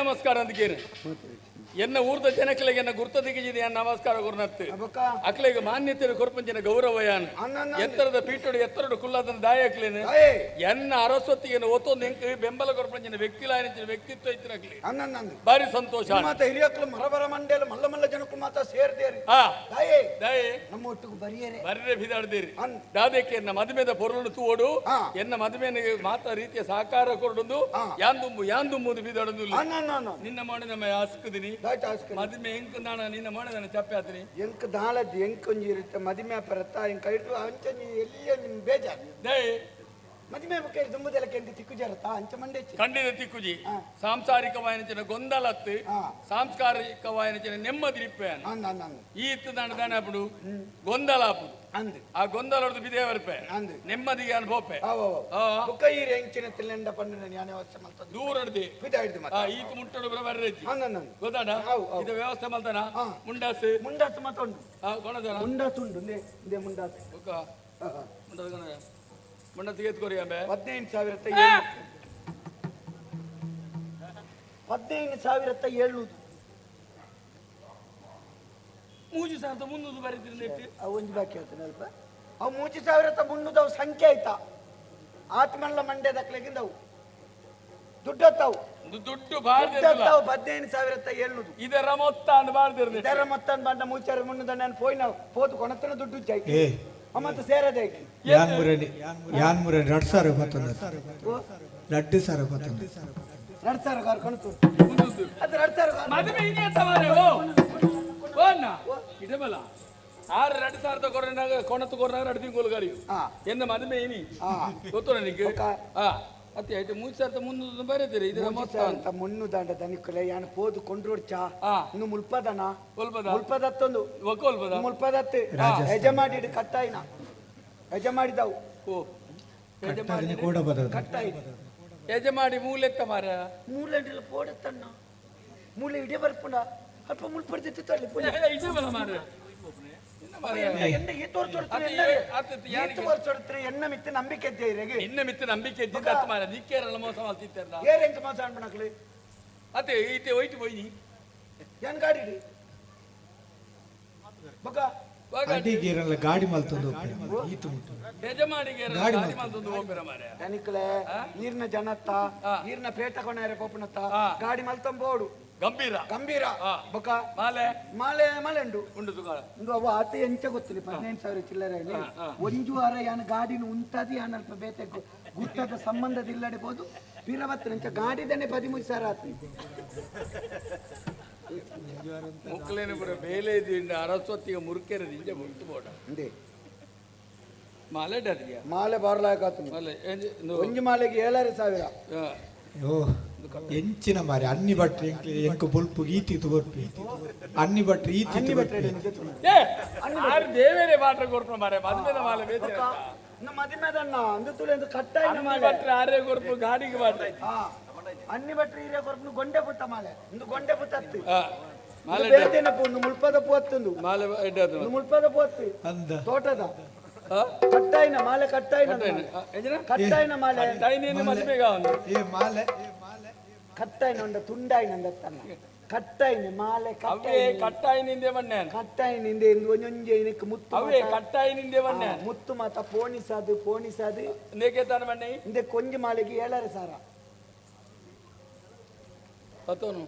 ನಮಸ್ಕಾರ ಅಂದ್ಕೇನೆ ಎನ್ನ ಊರ್ದ ಜನಕ್ಲೆಗೆ ಎನ್ನ ಗುರ್ತ ದಿಗಿಜಿದೆ ನಮಸ್ಕಾರ ಗುರುನತ್ತು ಅಕ್ಲೆಗೆ ಮಾನ್ಯತೆ ಕೊರ್ಪಂಚಿನ ಗೌರವಯಾನ್ ಎತ್ತರದ ಪೀಠಡು ಎತ್ತರಡು ಕುಲ್ಲಾದನ ದಾಯಕ್ಲೇನು ಎನ್ನ ಅರಸ್ವತ್ತಿಗೆ ಒತ್ತೊಂದು ಎಂಕ್ ಬೆಂಬಲ ಕೊರ್ಪಂಚಿನ ವ್ಯಕ್ತಿತ್ವ ಇತ್ತಿರಕ್ಲಿ ಬಾರಿ ಸಂತೋಷ ಹಿರಿಯಕ್ಕಳು ಮರಬರ ಮಂಡೇಲು ಮಲ್ಲ ಮಲ್ಲ ಜನಕ್ಕೂ ಮಾತಾ ಸೇರ್ದೇರಿ ನಮ್ಮ ಒಟ್ಟಿಗೆ ಬರ್ರೆ ಬಿದಾಡ್ದೇರಿ ದಾದಕ್ಕೆ ಎನ್ನ ಮದುವೆದ ಪೊರುಳು ತೂಡು ಎನ್ನ ಮದುವೆನಿಗೆ ಮಾತಾ ರೀತಿಯ ಸಹಕಾರ ಕೊರಡುದು ಯಾಂದುಂಬುದು ಬಿದಾಡುದು ನಿನ್ನ ಮಾಡಿ ನಮ್ಮ ಆಸ್ಕದಿನಿ ಮದುವೆ ಎಂಕ್ ನಾನು ನಿನ್ನ ಮಾಡಿದ ಚಪ್ಪೆ ಆತೀನಿ ಎಂಕ್ ದಾಳದ್ದು ಎಂಕ್ ಒಂಜಿ ಇರುತ್ತೆ ಮದುವೆ ಪರತ್ತ ಎಂಕ್ ಇಟ್ಟು ಅಂಚಿ ಎಲ್ಲಿ ಬೇಜಾರು ಮದುವೆ ಮುಖ್ಯ ದುಂಬುದೆಲ್ಲ ಕೆಂದು ತಿಕ್ಕುಜಾರತ್ತ ಅಂಚ ಮಂಡೆ ಖಂಡಿತ ತಿಕ್ಕುಜಿ ಸಾಂಸಾರಿಕವಾಯಿನ ಗೊಂದಲತ್ತು ಸಾಂಸ್ಕಾರಿಕವಾಯಿನ ನೆಮ್ಮದಿ ಈ ಇತ್ತು ದಾಣ ದಾಣ ಆಪುಡು ಗೊಂದಲ ಆಪುಡು ಅಂದು ಆ ಗೊಂದಲ ಬಿದೇ ಬರ್ಪೆ ಅಂದು ನೆಮ್ಮದಿಗೆ ಅನುಭವಪೆ ಬುಕ್ಕೈರಿ ಎಂಚಿನ ತಿಲ್ಲೆಂಡ ಪಂಡಿನ ಜ್ಞಾನ ವ್ಯವಸ್ಥೆ ಮಾಡ್ತಾನೆ ದೂರ ಹಿಡ್ದಿ ಬಿದಾಡ್ದಿ ಈತ ಮುಟ್ಟಡು ಬರ್ರೆಜ್ಜಿ ಗೊತ್ತಾಡ ಇದು ವ್ಯವಸ್ಥೆ ಮಾಡ್ತಾನ ಮುಂಡಾಸು ಮಾತುಂಡು ಕೊಣದನ ಮುಂಡಾಸು ಉಂಡು ಇಂದೇ ಮುಂಡಾಸು ಮುಂಡದ ಮುಂಡ ತೆಗೆದುಕೊರಿ ಅಂಬೆ 15,700 3,300 ಬರೀತಿರಿ ಅವು ಒಂಜಿ ಬಾಕಿ ಆಗ್ತಾನೆ ಅಲ್ಪ ಅವು 3,300 ಅವು ಸಂಖ್ಯೆ ಆಯ್ತಾ ಆತ್ಮಲ್ಲ ಮಂಡ್ಯ ದಕ್ಲೆಗಿಂದ ಅವು ದುಡ್ಡತ್ತಾವು ದುಡ್ಡು ಬಾರ್ದು 15,700 ಇದರ ಮೊತ್ತ ಅಂದ್ ಬಾರ್ದಿರ್ಲಿ ಇದರ ಮೊತ್ತ ಅಂದ್ ಬಾಂಡ 3,300 ನಾನು ಪೋಯ್ನ ಪೋತು ಕೊಣತನ ದುಡ್ಡು ಜಾಯ್ತಿ ಮತ್ತೆ ಸೇರದೆ ಯಾನ್ ಮುರನಿ 2,000 ಬರ್ತಂದ 2,000 ಬರ್ತಂದ 2,000 ಕಾರ್ ಕೊಣತು ಅದು 2,000 ಮದುವೆ ಇದೆ ತಮಾರೆ ಓನ್ನ ಇದೆಬಲ 2,000 ಕೊರನಾಗ ಕೊಣತು ಕೊರನಾಗ 2 ತಿಂಗಳು ಗಾರಿ ಎನ್ನ ಮದುವೆ ಏನಿ ಗೊತ್ತು ನನಗೆ ಅತ್ತೆ ಐತೆ 3,300 ಬರೀತೀರಿ ಇದರ ಮೊತ್ತ ಅಂತ 300 ದಂಡ ದನಿಕಲೆ ಯಾನ್ ಪೋದು ಕೊಂಡ್ರೋಡ್ಚಾ ಇನ್ನು ಮುಲ್ಪದನ ಮುಲ್ಪದತ್ತೊಂದು ಒಕೊಲ್ಪದ ಮುಲ್ಪದತ್ತೆ ಯಜಮಾಡಿ ಕಟ್ಟಾಯಿನ ಯಜಮಾಡಿದವು ಯಜಮಾಡಿ ಕೋಡಪದ ಕಟ್ಟಾಯಿ ಯಜಮಾಡಿ ಮೂಲೆತ್ತ ಮಾರ ಮೂಲೆಂಡಿಲ್ಲ ಪೋಡತ್ತಣ್ಣ ಮೂಲೆ ಇಡೇ ಬರ್ಪುಂಡ ಅಲ್ಪ ಮುಲ್ಪಡ್ತಿತ್ತು ತಳ್ಳಿ ಇದೇ ಬಲ ಮಾರ ಎನ್ನ ಮಿತ್ತ ನಂಬಿಕೆ ಇನ್ನ ಮಿತ್ತ ನಂಬಿಕೆ ನಿಕ್ಕೇರಲ್ಲ ಮೋಸ ಮಾಡ್ತಿತ್ತಾರಲ್ಲ ಏರೆಂಕ ಮೋಸ ಅನ್ಬಣಕ್ಲಿ ಅತ್ತೆ ಈತೆ ಹೋಯ್ತು ಹೋಯ್ನಿ ಏನ್ ಗಾಡಿ ಬಗ ಅಡಿಗೇರಲ್ಲ ಗಾಡಿ ಮಲ್ತೊಂದು ಈತು ಯಜಮಾನಿಗೆ ಗಾಡಿ ಮಲ್ತೊಂದು ಹೋಗ್ಬೇರ ಮಾರೆ ದನಿಕಲೆ ಈರ್ನ ಜನತ್ತ ಈರ್ನ ಪೇಟ ಕೊಣಾರೆ ಪೋಪನತ್ತ ಗಾಡಿ ಮಲ್ತಂಬೋಡು ಗಂಭೀರ ಗಂಭೀರ ಬೊಕ ಮಾಲೆ ಮಾಲೆ ಮಾಲೆ ಉಂಡು ತುಗಾಳ ಇಂದು ಅವ ಆತ ಎಂಚ ಗೊತ್ತಿಲ್ಲ 15,000 ಚಿಲ್ಲರೆ ಒಂಜು ವಾರ ಯಾನ ಗಾಡಿನ ಉಂಟದಿ ಯಾನ ಅಲ್ಪ ಬೇತೆ ಗುತ್ತದ ಸಂಬಂಧದಿಲ್ಲಡಿಬಹುದು ಬೀರವತ್ತು ಎಂಚ ಗಾಡಿದನೆ 13,000 ಆತ್ನಿ ಮುಕ್ಕಲೇನು ಬರ ಬೇಲೆ ಇದ್ದಿಂದ ಅರಸ್ವತ್ತಿಗೆ ಮುರುಕೆರ ದಿಂಜ ಮುಟ್ಟು ಬೋಡ ಅಂದೆ ಮಾಲೆ ಡರಿಯ ಮಾಲೆ ಬಾರ್ಲಾಕ ಆತ್ನಿ ಮಾಲೆ ಒಂಜು ಮಾಲೆಗೆ 7,000 ಓ ಎಂಚಿನ ಮಾರಿ ಅನ್ನಿ ಬಟ್ರೆ ಎಂಕ ಬೊಲ್ಪು ಈತಿ ತಗೋರ್ಪಿ ಅನ್ನಿ ಬಟ್ರೆ ಈತಿ ದೇವೇರೆ ಬಾಟ್ರೆ ಕೊರ್ಪ ಮಾರೆ ಮದುವೆದ ಮಾಲೆ ಬೇತೆ ಮದುವೆದನ್ನ ಅಂದು ತುಲೆ ಕಟ್ಟಾಯಿನ ಮಾಲೆ ಬಟ್ರೆ ಆರೆ ಕೊರ್ಪು ಗಾಡಿಗೆ ಬಾಟ್ರೆ ಅನ್ನಿ ಬಟ್ರೆ ಹಿರಿಯ ಕೊರ್ಪು ಗೊಂಡೆ ಪುತ್ತ ಮಾಲೆ ಒಂದು ಗೊಂಡೆ ಪುತ್ತ ಹತ್ತು ಮಾಲೆ ಬೇತೇನ ಪುಂದು ಮುಲ್ಪದ ಪೋತ್ತುಂದು ಮಾಲೆ ಎಡ್ಡದು ಮುಲ್ಪದ ಪೋತ್ತು ಅಂದ ತೋಟದ ಕಟ್ಟಾಯಿನ ಮಾಲೆ ಕಟ್ಟಾಯಿನ ಮಾಲೆ ಟೈನಿನ ಮದುವೆಗ ಒಂದು ಏ ಮಾಲೆ ಕಟ್ಟಾಯಿನ ಉಂಡ ತುಂಡಾಯಿನ ತನ್ನ ಕಟ್ಟಾಯಿನ ಮಾಲೆ ಕಟ್ಟಾಯಿನಿಂದೆ ಬಣ್ಣೆ ಕಟ್ಟಾಯಿನಿಂದೆ ಒಂಜೊಂಜೆ ಇದಕ್ಕೆ ಮುತ್ತು ಅವೇ ಕಟ್ಟಾಯಿನಿಂದೆ ಬಣ್ಣೆ ಮುತ್ತು ಮಾತ ಪೋಣಿಸಾದು ನೇಕೆ ತಾನ ಬಣ್ಣೆ ಇಂದೆ ಕೊಂಜಿ ಮಾಲೆಗೆ 7,000 ಹತ್ತೋನು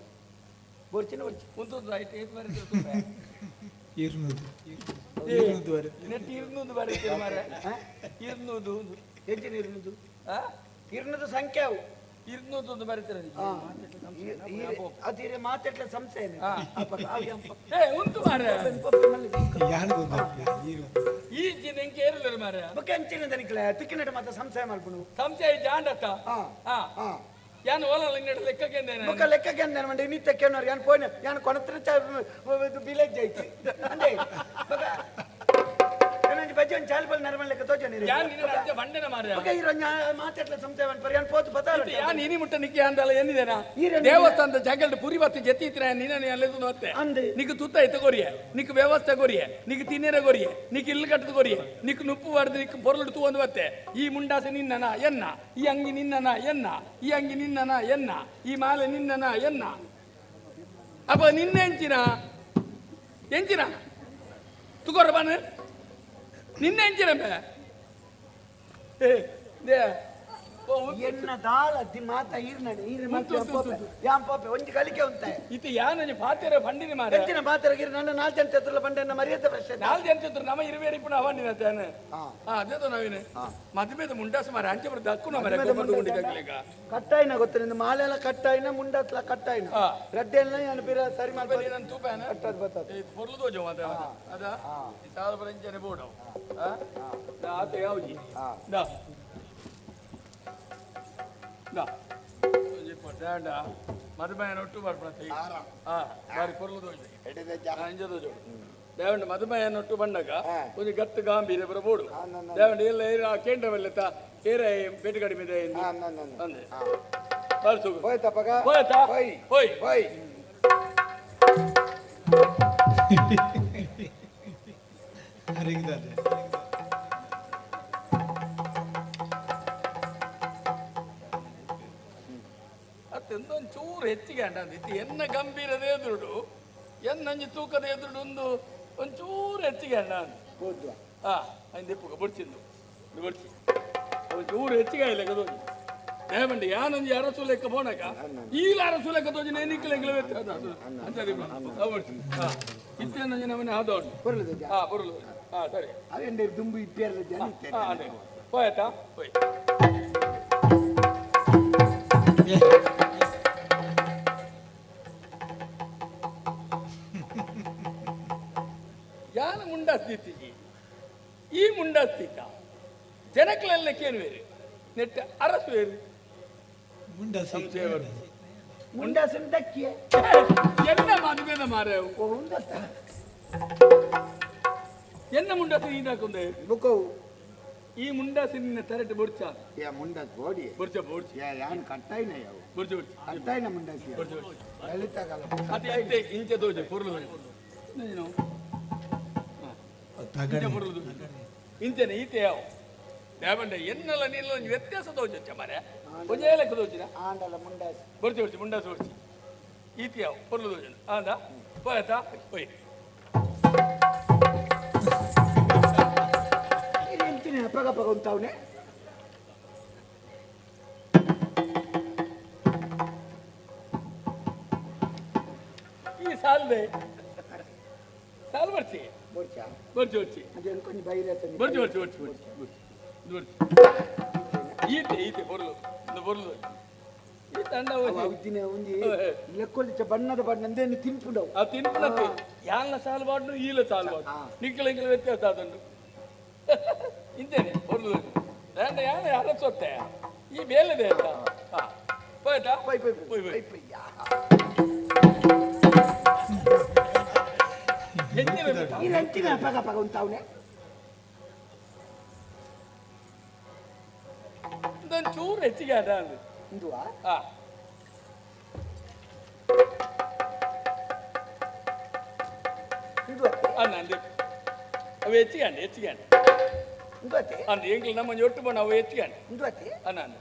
ಬೋರ್ಚಿನ ಮುಂತು ರೈಟ್ ಏತ್ ಬರೀ 200 ನೆಟ್ಟು ಇರ್ನೂದು ಬರೀತೀರ ಮಾರ ಇರ್ನೂದು ಎಂಚಿನ ಇರ್ನದು ಸಂಖ್ಯೆ ಅವು ಇರ್ನೂದು ಒಂದು ಬರೀತೀರ ಅದಿರೆ ಮಾತಾಡ್ಲ ಸಂಶಯ ಉಂಟು ಮಾರ ಈ ನೆಂಕೆ ಏರಿಲ್ಲ ಮಾರ ಅಂಚಿನ ತನಿಖೆ ತಿಕ್ಕಿನಟ ಮಾತ್ರ ಸಂಶಯ ಮಾಡ್ಕೊಂಡು ಸಂಶಯ ಜಾಂಡತ್ತ ಯಾನು ಓಲಲ್ಲ ಇನ್ನೆರಡು ಲೆಕ್ಕಕ್ಕೆ ಲೆಕ್ಕಕ್ಕೆ ಅಂದೇನು ಮಂಡಿ ನೀ ತೆಕ್ಕೇನವ್ರು ಯಾನು ಫೋನ್ ಯಾನು ಕೊನತ್ರ ವಿಲೇಜ್ ಐತಿ ಅಂದೆ ಬಜ್ಜಿ ಒಂದು ಚಾಲ್ಪಲ್ ನರಮಲ್ ಲೆಕ್ಕ ತೋಜನಿ ಬಂಡೆನ ಮಾರ ಮಾತಾಡ್ಲ ಸಂಶಯ ಮಾಡ್ತಾರೆ ಯಾನು ಪೋತು ಬತ್ತಾರ ಯಾನು ಇನಿ ಮುಟ್ಟ ನಿಕ್ಕಿ ಅಂದಲ್ಲ ಏನಿದೇನಾ ದೇವಸ್ಥಾನದ ಜಂಗಲ್ಡು ಪುರಿ ಬತ್ತು ಜತಿ ಇತ್ರ ನೀನು ಅಲ್ಲೆದು ನೋತ್ತೆ ನಿಕ್ಕು ತುತ್ತ ಐತ ಕೊರಿಯೆ ನಿಕ್ಕು ವ್ಯವಸ್ಥೆ ಕೊರಿಯೆ ನಿಕ್ಕು ತಿನ್ನೇರ ಕೊರಿಯೆ ನಿಕ್ಕು ಇಲ್ಲಿ ಕಟ್ಟದ ಕೊರಿಯೆ ನಿಕ್ಕು ನುಪ್ಪು ಹೊಡೆದು ನಿಕ್ಕು ಪೊರಳು ತೂ ಒಂದು ಬತ್ತೆ ಈ ಮುಂಡಾಸೆ ನಿನ್ನನ ಎನ್ನ ಈ ಅಂಗಿ ನಿನ್ನನ ಎನ್ನ ಈ ಅಂಗಿ ನಿನ್ನನ ಎನ್ನ ಈ ಮಾಲೆ ನಿನ್ನನ ಎನ್ನ ಅಪ್ಪ ನಿನ್ನೆ ಎಂಚಿನ ತುಗೋರ ಬಾನು ನಿನ್ನೆ ಎಂಚಿನಂಬೆ ಎನ್ನ ದಾಳ ಮಾತ ಒಂಜಿ ಕಲಿಕೆ ಉಂಟೆ ಇದು ಯಾನ ಪಾತೆರ ಬಂಡಿನಿ ಮಾರ ಹೆಚ್ಚಿನ ಪಾತೆರಗಿರಿ ನನ್ನ 4 ಜನ ಚತುರ್ಲ ಬಂಡೆನ ಮರ್ಯಾದೆ ಪ್ರಶ್ನೆ 4 ಜನ ಚತುರ್ ನಮ್ಮ ಇರುವೇರಿ ಪುಣ ಅವನಿನ ತಾನೆ ಅದೇದು ನಾವಿನ ಮದುವೆದ ಮುಂಡಾಸ ಮಾರ ಅಂಚೆ ಬರ್ತದೆ ಹಕ್ಕು ಮಾರ ಕಟ್ಟಾಯಿನ ಗೊತ್ತಿಲ್ಲ ಮಾಲೆ ಎಲ್ಲ ಕಟ್ಟಾಯಿನ ಮುಂಡಾಸ್ಲ ಕಟ್ಟಾಯಿನ ರಡ್ಡೆಲ್ಲ ನಾನು ಬಿರ ಸರಿ ಮಾಡಿ ನಾನು ತೂಪ ಕಟ್ಟದ ಬರ್ತದೆ ಪೊರ್ಲು ದೋಜೋ ಅದ ಅದ ಸಾಲ ಬರಂಚನೆ ಬೋಡು ಆತ ಯಾವ್ಜಿ ದಾ ಮದುಮಯನ ಒಟ್ಟು ಬರ್ಬತ್ತೆ ಬಾರಿ ಕೊರ್ಲು ದೇವಂಡ ಮದುಮಯನ ಒಟ್ಟು ಬಂಡಾಗ ಒಂದು ಗತ್ತು ಗಾಂಭೀರ್ಯ ಬರಬಹುದು ದೇವಂಡ ಎಲ್ಲ ಕೇಂದ್ರವಲ್ಲ ಏರ ಪೇಟೆ ಕಡಿಮೆ ಇದೆ ಅಂದೆ ಹೋಯ್ ಒಂಚೂರು ಹೆಚ್ಚಿಗೆ ಅಂಡಿತ್ತು ಎನ್ನ ಗಂಭೀರದ ಎದುರುಡು ಎನ್ನಂಜಿ ತೂಕದ ಎದುರುಡು ಒಂಚೂರು ಹೆಚ್ಚಿಗೆ ಅಂಡ ದಿಪ್ಪುಗ ಬುಡ್ಚಿಂದು ಬುಡ್ಚಿ ಒಂಚೂರು ಹೆಚ್ಚಿಗೆ ಇಲ್ಲ ಕದೋಜಿ ದೇವಂಡಿ ಯಾನೊಂದು ಅರಸು ಲೆಕ್ಕ ಬೋನಕ ಈಲ ಅರಸು ಲೆಕ್ಕ ತೋಜಿ ನೇನಿಕ್ಲೆಂಗ್ಲ ಇತ್ತೇನಂಜಿ ನಮ್ಮನೆ ಆದೋಂಡು ಬರಲು ಸರಿ ಅದೇ ದುಂಬು ಇಪ್ಪೇರ್ಲ ಜನ ಹೋಯ್ತಾ ಹೋಯ್ ಯಾನ ಮುಂಡಾಸ್ತಿತ್ತೀಗಿ ಈ ಮುಂಡಾಸ್ತಿತ್ತ ಜನಕ್ಲೆಲ್ಲ ಕೇಳುವೇರಿ ನೆಟ್ಟ ಅರಸುವೇರಿ ಮುಂಡಾಸಿನ ದಕ್ಕಿಯೇ ಎನ್ನ ಮದುವೆದ ಮಾರ ಎನ್ನ ಮುಂಡಾಸಿ ನೀದಾಕೊಂಡೆ ಬುಕ್ಕವು ಈ ಮುಂಡಾಸಿ ನಿನ್ನ ತರಟೆ ಬುಡ್ಚ ಮುಂಡಾಸ್ ಬೋಡಿ ಬುಡ್ಚ ಯಾನ್ ಕಟ್ಟಾಯಿನ ಯಾವ ಬುಡ್ಚ ಕಟ್ಟಾಯಿನ ಮುಂಡಾಸಿ ಅದೇ ಇಂಚೆ ತೋಜೆ ಪುರ್ಲು ಇಂಚನೆ ಈತೆ ಯಾವ ದೇವಂಡ ಎನ್ನಲ್ಲ ನೀಲ್ಲ ಒಂದು ವ್ಯತ್ಯಾಸ ತೋಜ ಮರೆ ಒಂಜೇ ಲೆಕ್ಕ ತೋಚಿನ ಆಂಡಲ ಮುಂಡಾಸಿ ಬಡ್ಸಿ ಮುಂಡಾಸಿ ಬಡ್ಸಿ ಈತೆ ಯಾವ ಪುರ್ಲು ತೋಜನ ಆದ ಹೋಯ್ತಾ ಹೋಯ್ ಪಗ ಪಗ ಉಂಟವನೆ ಈ ಸಾಲ್ದೆ ಸಾಲ್ ಬರ್ಸಿ ಬರ್ಚಿ ಕೊಂಚ ಬೈರೆ ಬರ್ಚಿ ಈತೆ ಬೊರ್ಲು ಈ ತಂಡ ಉದ್ದಿನ ಒಂಜಿ ಲೆಕ್ಕೊಲಿಚ ಬಣ್ಣದ ಬಣ್ಣಂದೇನು ತಿನ್ಪುಂಡವು ಆ ತಿನ್ಪುಡಕ್ಕೆ ಯಾನ ಸಾಲ್ ಬಾಡ್ನು ಈಲ ಸಾಲ್ ಬಾಡ್ನು ನಿಕ್ಕಲ ವ್ಯತ್ಯಾಸ ಆದಂಡು ಇಂತೇನೆ ಬೊರ್ಲು ದಂಡ ಯಾನ ಅರಸೊತ್ತೆ ಈ ಬೇಲೆದೆ ಅಂತ ಹೋಯ್ತಾ ಎಂಚಿನ ಪಗ ಪಗ ಉಂಟವನೆ ಚೂರು ಹೆಚ್ಚಿಗೆ ಅದ ಇಂದುವಾ ನಂದು ಅವು ಹೆಚ್ಚಿಗೆ ಅಂದು ಎಂಗ್ಲು ನಮ್ಮ ಒಟ್ಟು ಬಣ್ಣ ಅವು ಹೆಚ್ಚಿಗೆ ನಾನು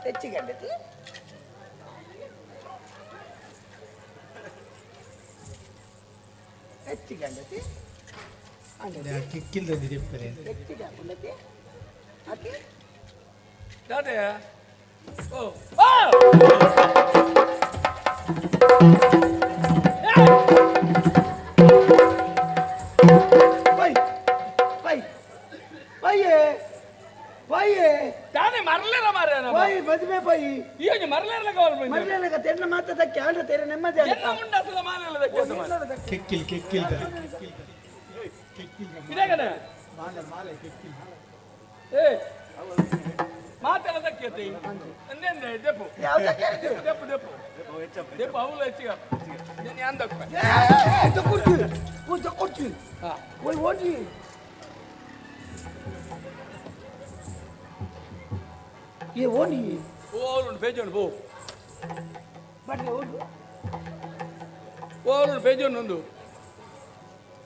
ಹೆಚ್ಚಿಗೆ ಕಿಕ್ಕಿಲ್ದಂದಿದೆ ಹೆಚ್ಚಿಗೆ ಅದೇ ದಾದೆ ಓ ಪೈ ಪೈ ಪೈಯೇ ಪೈಯೇ ತಾನೇ ಮರಲೇರ ಮಾರ ಪೈ ಮದುವೆ ಪೈ ಈಗ ಮರಲೇರ ಕವಲ್ ಬಂದ ಮರಲೇಗ ತೆನ್ನ ಮಾತದಕ್ಕೆ ಆಡ ತೆರೆ ನೆಮ್ಮದಿ ಎಲ್ಲ ಮುಂಡಾಸದ ಮಾಲೆಲ್ಲದಕ್ಕೆ ಕೆಕ್ಕಿಲ್ ಕೆಕ್ಕಿಲ್ ಇದಾಗದ ಮಾಲೆ ಮಾಲೆ ಕೆಕ್ಕಿಲ್ ಏ ಮಾತೆಲ್ಲದಕ್ಕೆ ಐತಿ ಅಂದೇಂದೆ ದೆಪ್ಪು ಯಾವ್ದಕ್ಕೆ ದೆಪ್ಪು ದೆಪ್ಪು ದೆಪ್ಪು ಅವಳು ಹೆಚ್ಚಿಗ ನೀನು ಯಾಂದಕ್ಕ ಕೊಡ್ತಿ ಹಾ ಓಯ್ ಓಡಿ ಏ ಓಡಿ ಓಲು ಬೇಜೋನು ಬೋ ಬಡ್ಲೆ ಓಡು ಓಲು ಬೇಜೋನು ಒಂದು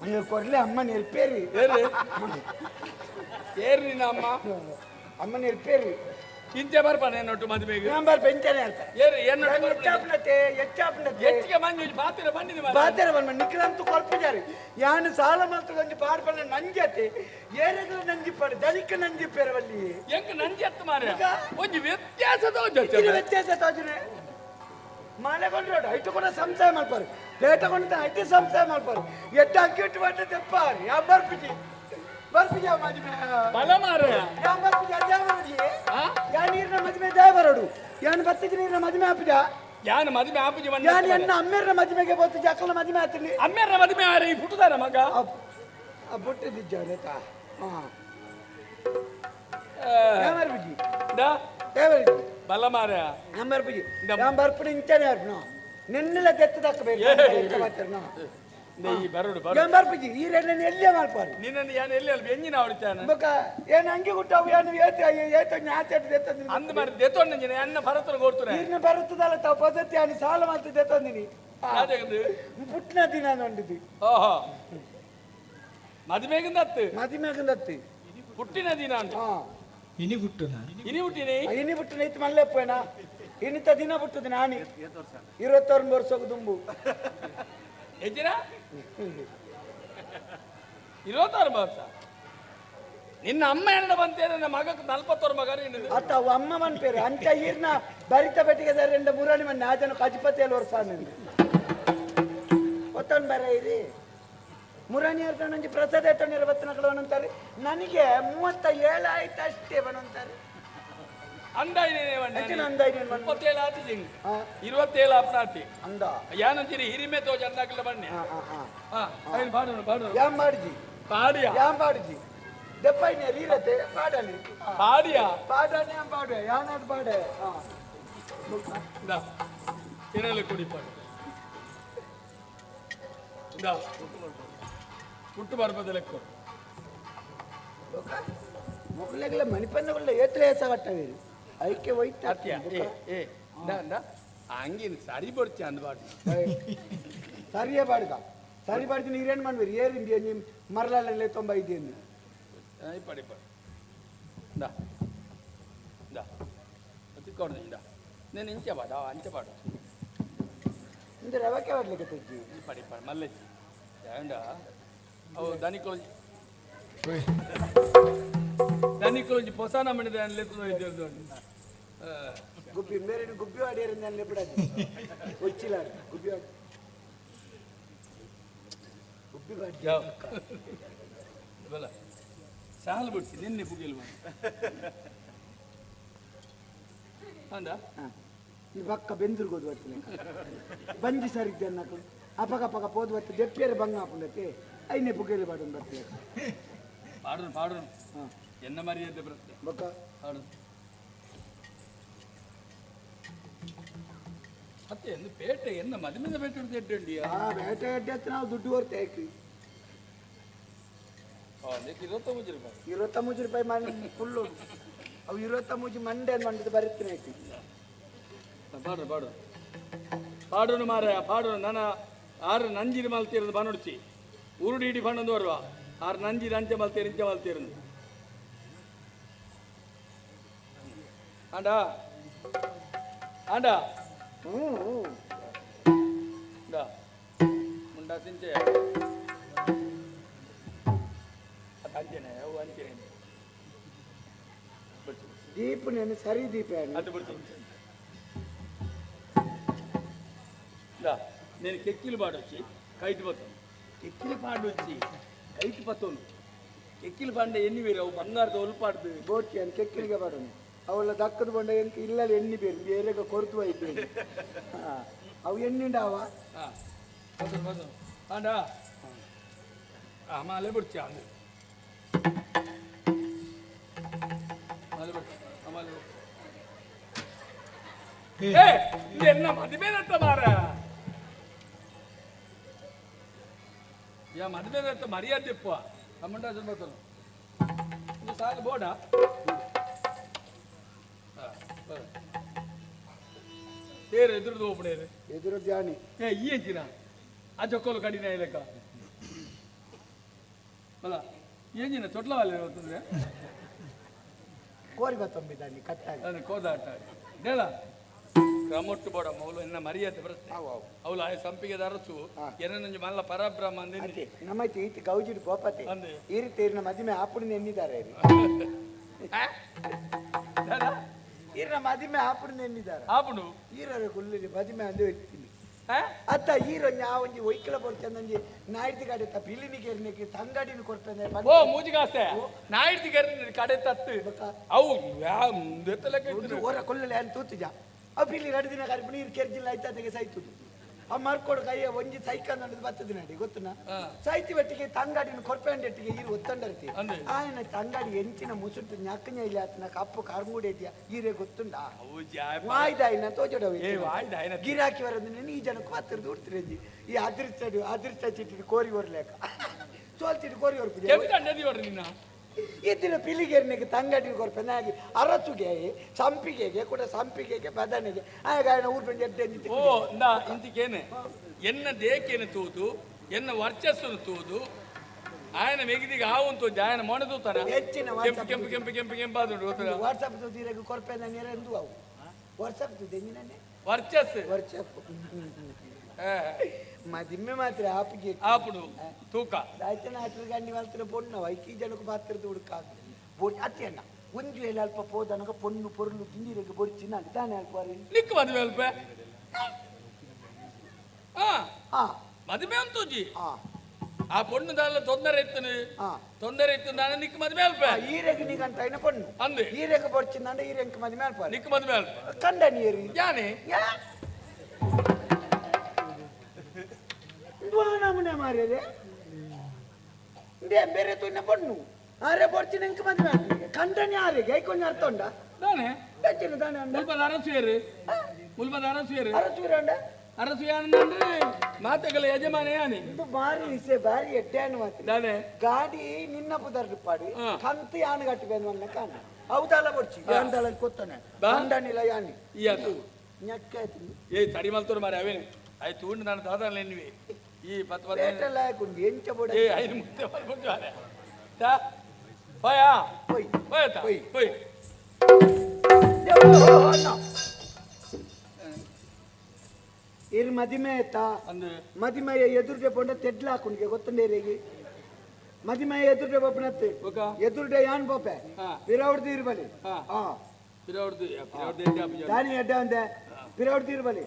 ಅಯ್ಯೋ ಕೊಡ್ಲೆ ಅಮ್ಮ ನೆಲ್ಪೇರಿ ಏರಿ ಏರಿ ನಿನ್ನ ಅಮ್ಮ ಅಮ್ಮ ನೆಲ್ಪೇರಿ ಇಂಚೆ ಬರ್ಪಾನೆ ನೊಟ್ಟು ಮದುವೆಗೆ ನಂಬರ್ ಬೆಂಚನೆ ಅಂತ ಏರಿ ಏನು ಹೆಚ್ಚಾಪ್ನತೆ ಹೆಚ್ಚಾಪ್ನತೆ ಹೆಚ್ಚಿಗೆ ಮಂಜು ಪಾತ್ರ ಬಂದಿದೆ ಮಾರ್ರೆ. ಬಾತರ ಬಣ್ಣ ನಿಖಿಲಂತೂ ಕೊಲ್ಪಿದ್ದಾರೆ ಯಾನು ಸಾಲ ಮತ್ತು ಒಂದು ಪಾಡ್ಬಣ್ಣ ನಂಜತೆ ಏರೆಗಳು ನಂಜಿಪ್ಪಾಡು ದಲಿಕ ನಂಜಿಪ್ಪೇರವಲ್ಲಿ ಹೆಂಗ ನಂಜಿ ಎತ್ತು ಮಾರ್ರೆ ಒಂದು ವ್ಯತ್ಯಾಸದ ಇಕ್ಕಿನ ವ್ಯತ್ಯಾಸ ತೋಜನೆ ಮಾಲೆ ಕೊಂಡ್ರೋಡು ಐಟು ಕೂಡ ಸಂಶಯ ಮಾಡ್ಪಾರು ಲೇಟ ಕೊಂಡ ಐಟಿ ಸಂಶಯ ಮಾಡ್ಪಾರು ಎಟ್ಟು ಅಕ್ಕಿ ಇಟ್ಟು ಬಣ್ಣ ತೆಪ್ಪಾರು ಯಾವ ಬರ್ಪಿಜಿ ಬರ್ಪಿಜಿ ಮದುವೆ ಬಲ ಮಾರ್ರೆ ಯಾವ ಬರ್ಪಿಜಿ ಅಜ್ಜಿ ಆ ಯಾ ನೀರಿನ ಮದುವೆ ಜಯ ಬರೋಡು ಯಾನು ಬತ್ತಿಗೆ ನೀರಿನ ಮದುವೆ ಹಾಪಿದ ಯಾನು ಮದುವೆ ಆಪುಜಿ ಬಂದ ಯಾನು ಎನ್ನ ಅಮ್ಮೇರ ಮದುವೆಗೆ ಬೋತು ಜಕ್ಕಲ ಮದುವೆ ಆತಿರ್ಲಿ ಅಮ್ಮೇರ ಮದುವೆ ಆರೆ ಈ ಪುಟ್ಟದಾರ ಮಗ ಬುಟ್ಟಿದ್ದ ಲೇತಾ ಹಾಂ ಆ, ಯಾಮರ್ ಬಿಜಿ ದಾ ಯಾಮರ್ ಬಲ ಮಾರ್ರೆ ನಂಬರ್ ಬಿಜಿ ನಂಬರ್ ಪುಡಿ ಇಂಚನೆ ಅರ್ಪಣ ನಿನ್ನೆಲ್ಲ ತೆತ್ತದಕ್ಕಬೇಕು ಈ ಬರೋಡು ಬರೋಡು ನಂಬರ್ ಬಿಜಿ ಈ ರೆಡ್ನ ಎಲ್ಲೇ ಮಾಡ್ಪಾರು ನಿನ್ನನ್ನು ಯಾನು ಎಲ್ಲಿ ಅಲ್ವ ಎಂಜಿನ ಅವಳಿತಾನ ಬೊಕ ಏನು ಅಂಗಿ ಗುಟ್ಟವು ಏನು ಏತ ನ್ಯಾಚಟ್ ದೆತ್ತಂದಿನಿ ಅಂದ ಮಾರಿ ದೆತ್ತೊಂದಿನ ಅನ್ನ ಭರತನ ಕೊಡ್ತಾರೆ ನೀರಿನ ಬರುತ್ತದಲ್ಲ ತಾವು ಪದ್ಧತಿ ಅನಿ ಸಾಲ ಮಾಡ್ತು ದೆತ್ತಂದಿನಿ ಅದೇಗದು ಪುಟ್ನ ದಿನ ನೋಡಿದ್ವಿ ಓಹೋ ಮದುವೆಗಿಂದ ಹತ್ತು ಮದಿಮೆಗಂದತ್ತಿ ಹುಟ್ಟಿನ ದಿನ ಅಂತ ಹಾ ಇನಿ ಗುಟ್ಟುನಾ ಇನಿ ಹುಟ್ಟಿನಿ ಇನಿ ಬಿಟ್ಟು ನೈತ್ ಮಲ್ಲೆಪ್ಪೇನ ಇನ್ನಿತ ದಿನ ಬಿಟ್ಟದ ನಾನಿ 21 ವರ್ಷಕ್ಕೆ ದುಂಬು ಹೆಚ್ಚಿನ 26 ವರ್ಷ ನಿನ್ನ ಅಮ್ಮ ಹೆಣ್ಣ ಬಂತೇನೆ ನನ್ನ ಮಗಕ್ಕೆ 40 ಮಗ ಅತ್ತ ಅವು ಅಮ್ಮ ಮನ್ಪೇರು ಅಂಚ ಈರ್ನ ಬರಿತ ಬೆಟ್ಟಿಗೆ ರೆಂಡ ಮುರಾಣಿ ಮನೆ ಆಜನ 47 ವರ್ಷ ಒತ್ತೊಂದು ಬರ ಇರಿ ಮುರಾಣಿ ಅರ್ಥ ನಂಜಿ ಪ್ರಸಾದ ಎಟ್ಟೊಂದು 20 ಅಂತಾರೆ ನನಗೆ 37 ಆಯ್ತು ಅಷ್ಟೇ ಬನಂತಾರೆ ಅಂದಾಯ್ನೆ ಹೆಚ್ಚಿನ ಅಂದಾಯ್ನೆ 37 ಆತಿ ಜಿಂಗ್ ಹಾ 27 ಅಪ್ನಾತಿ ಅಂದ ಯಾನಂತೀರಿ ಹಿರಿಮೆ ತೋ ಜನ್ನಾಗಲ್ಲ ಬನ್ನಿ ಹಾ ಹಾ ಹಾ ಹಾ ಐನ್ ಬಾಡು ಬಾಡು ಯಾಮ್ ಮಾಡಿಜಿ ಪಾಡಿಯ ಯಾಮ್ ಮಾಡಿಜಿ ದೆಪ್ಪೈನೆ ರೀರತೆ ಪಾಡಲಿ ಪಾಡಿಯ ಪಾಡನೆ ಯಾಮ್ ಪಾಡೆ ಯಾನಾಡ್ ಪಾಡೆ ಹಾ ದಾ ತಿನ್ನಲು ಕುಡಿ ಪಾಡು ದಾ ಹುಟ್ಟು ಬರ್ಬದ ಲೆಕ್ಕ ಮೊಗಲೆಗಳ ಮಣಿಪನ್ನಗಳ ಏತ್ಲೆ ಹೆಸಗಟ್ಟವೇರಿ ಐಕೆ ಹೋಯ್ತು ಅತ್ಯ ಏ ದಾ ಹಂಗಿನ ಸರಿ ಬರ್ತಿ ಅಂದ್ಬಾರ್ದು ಸರಿಯೇ ಬಾಡ್ಗ ಸರಿ ಬಾಡ್ದು ನೀರೇನು ಮಾಡ್ಬೇರಿ ಏರಿಂದಿ ನಿಮ್ಮ ಮರಲಲ್ಲೇ 95 ಎಂದು ಪಡಿ ಪಡಿ ದಾ ದಾ ತಿಕ್ಕೊಡ್ದು ದಾ నేను ఇంచే పాడు అంచే పాడు ఇంత రవకే వాడలేక తెచ్చి పడి పడి మళ్ళీ ఏండా అవు దానికొంచి దానికొంచి పొసాన మణిది అని లేకుండా ఇద్దరు గుబ్బి మేరేని గుబ్బి వాడేరింది అని ఎప్పుడు అది వచ్చిలాడు గుబ్బి వాడు గుబ్బి వాడు బల సాలు బిడిಸಿ ನಿನ್ನೆ ಪುಗಿಲ್ವ ಅಂದ ಈ ಪಕ್ಕ ಬೆಂದಿರ್ಗೋದು ಬರ್ತೀನಿ ಬಂಜಿ ಸರಿದ್ದೆ ಅನ್ನಕ್ಕೆ ಅಪಗ ಪಗ ಪೋದು ಬರ್ತು ದೆಪ್ಪೇರು ಬಂಗ ಹಾಕೊಂಡೈತಿ ಐನೇ ಪುಗೇಲಿ ಬಾಡು ಬರ್ತೀವಿ ಪಾಡು ಪಾಡು ಎನ್ನ ಮರ್ಯಾದೆ ಬರುತ್ತೆ ಬೊಕ್ಕ ಹಾಡು ಮತ್ತೆ ಎಂದು ಪೇಟೆ ಎನ್ನ ಮದುವೆ ಪೇಟೆ ಎಡ್ಡಿಯ ಬೇಟೆ ಅಡ್ಡಿ ಹತ್ರ ನಾವು ದುಡ್ಡು ಹೊರ್ತೆ ಹಾಕಿ 25 ರೂಪಾಯಿ ಮನೆ ಫುಲ್ಲು ಅವು 25 ಮಂಡೆ ಮಂಡದ ಬರುತ್ತೇನೆ ಐತಿ ಪಾಡು ಪಾಡು ಪಾಡೋನು ಮಾರಾಯ ಪಾಡೋನು ನನ್ನ ಆರು ನಂಜಿನ ಮಲ್ತೀರದು ಬನೊಡ್ಚಿ ಉರುಡಿ ಇಡಿ ಬಣ್ಣದು ಬರುವ ಆರು ನಂಜಿ ನಂಚ ಮಲ್ತೀರ ಇಂಚ ಮಲ್ತೀರದು ಆಂಡ ಆಂಡ ಮುಂಡಾ ಸಿಂಚೆ ಅಂಚೆನೆ ಅವು ಅಂಚೆನೆ ದೀಪ నేను ಸರಿ ದೀಪ ಅದು ಬಿಡ್ತೀನಿ నేను కెక్కిలు పాడొచ్చి కైట్ పోతాను కెక్కిలు పాడొచ్చి కైట్ పోతాను కెక్కిలు పండ ఎన్ని వేరు అವು బంగారుతో ఒలిపాడుతు ಬೋರ್ಚಿ ಅಂತ ಕೆಕ್ಕಿಲಿಗೆ ಬಾಡೋನು ಅವಳ ದಕ್ಕದ ಬಂಡ ಎಂಕ ಇಲ್ಲಲ್ಲಿ ಎಣ್ಣಿ ಬೇರು ಬೇರೆಗ ಕೊರತು ಐತೆ ಅವು ಎಣ್ಣಿಂಡಾವ ಆಂಡಾ ಮಾಲೆ ಬಿಡ್ಚಿ ಅದು ಮಾಲೆ ಬಿಡ್ಚಿ ಮಾಲೆ ಬಿಡ್ಚಿ ಎನ್ನ ಮದುವೆನತ್ತ ಮಾರ ಯಾ ಮದುವೆನತ್ತ ಮರ್ಯಾದೆ ಎಪ್ಪು ಅಮ್ಮಂಡ ಬರ್ತಾನು ಇದು ಸಾಕು ಬೋಡ ತೇರು ಎದುರುದು ಒಬ್ಬಡೇರು ಎದುರು ಜಾಣಿ ಈ ಎಂಚಿನ ಆ ಚೊಕ್ಕೋಲು ಕಡಿನ ಇಲ್ಲಕ್ಕ ಅಲ್ಲ ಏಂಜಿನ ಚೊಟ್ಲ ವಾಲೆ ಹೋಗ್ತಂದ್ರೆ ಕೋರಿ ಬತ್ತೊಂಬಿದ್ದಾನೆ ಕಟ್ಟಾಗಿ ಅದನ್ನ ಕೋದಾಟ ಹೇಳ ಕ್ರಮೊಟ್ಟು ಬೋಡ ಅವಳು ಎನ್ನ ಮರ್ಯಾದೆ ಬರುತ್ತೆ ಅವಳು ಆ ಸಂಪಿಗೆ ಅರಸು ಎನ್ನೊಂದು ಮಲ್ಲ ಪರಬ್ರಹ್ಮ ಅಂದೆ ನಮ್ಮೈತಿ ಈತಿ ಗೌಜಿಡ್ ಗೋಪತಿ ಈ ರೀತಿ ಇರಿನ ಮದುವೆ ಆಪುಡಿನ ಎನ್ನಿದ್ದಾರೆ ಈರಿನ ಮದುವೆ ಆಪುಡಿನ ಎನ್ನಿದ್ದಾರೆ ಆಪುಡು ಈರರ ಗುಳ್ಳಿ ಮದುವೆ ಅಂದು ಇರ್ತೀನಿ ಅತ್ತ ಈರೋ ಒಂಜಿ ಒಯ್ಕಲ ಬರ್ಚಂದಂಜಿ ನಾಯ್ತಿ ಕಡೆ ತ ಪಿಲಿನಿಗೆ ಎರ್ನಿಗೆ ತಂಗಾಡಿನ ಕೊಡ್ತಾನೆ ಓ ಮೂಜಿಗಾಸೆ ನಾಯ್ತಿ ಕಡೆ ತತ್ತು ಅವು ಓರ ಕೊಲ್ಲಲೆ ಅಂತ ತೂತಿಜ ಅವು ಪಿಲಿ 2 ದಿನ ಕರಿಪು ನೀರು ಕೆರ್ಜಿಲ್ಲ ಆಯ್ತಾದಿಗೆ ಸಾಯ್ತುದು ಆ ಮರ್ಕೋಡು ಕೈಯ ಒಂಜಿ ಸೈಕಲ್ ನಡೆದು ಬರ್ತದೆ ನಡಿ ಗೊತ್ತುನಾ ಸಾಯ್ತಿ ಒಟ್ಟಿಗೆ ತಂಗಾಡಿನ ಕೊರ್ಪೆಂಡೆಟ್ಟಿಗೆ ಈರು ಒತ್ತಂಡರ್ತಿ ಆಯ್ನ ತಂಗಾಡಿ ಎಂಚಿನ ಮುಸುಟ್ಟು ñಕ್ಕña ಇಲ್ಲ ಆತನ ಕಪ್ಪು ಕಾರ್ಮೂಡೆ ಇದೆಯಾ ಈರೆ ಗೊತ್ತುಂಡಾ ವಾಯ್ದಾಯಿನ ತೋಜಡವೆ ಗಿರಾಕಿ ವರದಿನ ಈ ಜನಕ್ಕೆ ಮಾತಿರ್ದು ಉಡ್ತಿರಂಜಿ ಈ ಅದೃಷ್ಟ ಚಿಟ್ಟಿನ ಕೋರಿ ಹೊರ್ಲೇಕ ಸೋಲ್ತಿಟ್ಟು ಕೋರಿ ಹೊರ್ಪು ಇದ್ದಿನ ಪಿಲಿಗೆರ್ನಿಗೆ ತಂಗಡಿನ ಕೊರ್ಪೆನಾಗಿ ಅರಸುಗೆ ಸಂಪಿಗೆಗೆ ಕೂಡ ಸಂಪಿಗೆಗೆ ಬದನೆಗೆ ಆಗ ಊರು ಬಂದು ಎಡ್ಡೆ ಓ ಇಂತಿಕೇನೆ ಎನ್ನ ದೇಕೇನೆ ತೂದು ಎನ್ನ ವರ್ಚಸ್ಸನ್ನು ತೂದು ಆಯನ ಮೆಗಿದಿಗೆ ಆವಂತು ಆಯನ ಮೊಣದು ತರ ಹೆಚ್ಚಿನ ಕೆಂಪು ಕೆಂಪು ಕೆಂಪು ಕೆಂಪು ಕೆಂಪಾದು ವಾಟ್ಸಪ್ ತೂದಿರಗೆ ಕೊರ್ಪೆನ ನೆರೆಂದು ಅವು ವಾಟ್ಸಪ್ ತೂದೆಂಜಿನೇ ವರ್ಚಸ್ ಮದಿಮ್ಮೆ ಮಾತ್ರ ಆಪಿಗೆ ಆಪುಡು ತೂಕ ಆಯ್ತನ ಆಟದ ಗಂಡಿ ಮಾತ್ರ ಪೊಣ್ಣು ಐಕಿ ಜನಕ್ಕೆ ಪಾತ್ರದ ಹುಡುಕಾಗ ಬೋಡಿ ಅತ್ತೆಯಣ್ಣ ಒಂಜು ಹೇಳಿ ಅಲ್ಪ ಪೋದನಗ ಪೊಣ್ಣು ಪೊರ್ಲು ತಿಂದಿರಗೆ ಬೊಡ್ಚಿ ನಾನು ತಾನೇ ಅಲ್ಪಾರಿ ನಿಕ್ಕ ಮದುವೆ ಅಲ್ಪ ಮದುವೆ ಅಂತೂಜಿ ಆ ಪೊಣ್ಣು ದಾಲ ತೊಂದರೆ ಇತ್ತು ನಾನು ನಿಕ್ಕ ಮದುವೆ ಅಲ್ಪ ಈರೆಗೆ ನೀಗಂತ ಐನ ಪೊಣ್ಣು ಅಂದೆ ಈರೆಗೆ ಬೊಡ್ಚಿಂದ ಈರೆಂಕ ಮದುವೆ ಅಲ್ಪ ನಿಕ್ಕ ಮದುವೆ ಅಲ್ಪ ಕಂಡ ನೀರಿ ಯಾನೆ ನಮ್ಮನೆ ಮಾರ್ಯದೆ ಬೇರೆ ತುನ್ನ ಪೊಣ್ಣು ಆರೆ ಬೊಡ್ಚಿನ ಎಂಕ ಮದುವೆ ಕಂಡನಿ ಆರೆಗೆ ಐಕೊಂಡ್ ಅರ್ಥ ಉಂಡ ತಾನೆ ಹೆಚ್ಚಿನ ತಾನೆ ಮುಲ್ಪದ ಅರಸುಯರು ಅರಸುವಿರಂಡ ಅರಸುಯಾನಂದ್ರೆ ಮಾತೆಗಳ ಯಜಮಾನ ಯಾನಿ ಇದು ಬಾರಿ ವಿಷಯ ಬಾರಿ ಎಡ್ಡೆಯನ್ನು ಮಾತ್ರ ಗಾಡಿ ನಿನ್ನ ಪುದರ್ ಪಾಡಿ ಕಂತು ಯಾನ ಕಟ್ಟಬೇಕು ಅನ್ನ ಕಾಣ ಹೌದಲ್ಲ ಬೊಡ್ಚಿ ಅಂದಳ ಕೊತ್ತಾನೆ ಕಂಡನಿಲ್ಲ ಯಾನಿ ñಕ್ಕ ಏ ತಡಿ ಮಲ್ತೋರು ಮಾರೆ ಅವೇನೆ ಆಯ್ತು ಉಂಡು ನಾನು ದಾದಾನ ಎನ್ನಿವೆ ಈ 10 ಲಾಯಕುಂಡು ಎಂಚ ಬೋಡ ಏ ಐದು ಮುತ್ತೆ ಮಾಡ್ಬಿಟ್ಟು ಅರೆ ತಾ ಹೋಯಾ ಹೋಯ್ ಹೋಯ್ತಾ ಹೋಯ್ ಇರ್ ಮದಿಮೆ ಆಯ್ತಾ ಮದಿಮೆಯ ಎದುರುಡೆ ಪೊಂಡ ತೆಡ್ಲ ಹಾಕೊಂಡ್ಗೆ ಗೊತ್ತಂಡೇರಿಗೆ ಮದಿಮೆಯ ಎದುರುಡೆ ಬೊಪ್ಪನತ್ತೆ ಎದುರುಡೆ ಯಾನ್ ಬೋಪೆ ಪಿರೌಡ್ದು ಇರ್ಬಲಿ ದಾನಿ ಅಡ್ಡ ಒಂದೆ ಪಿರೌಡ್ದು ಇರ್ಬಲಿ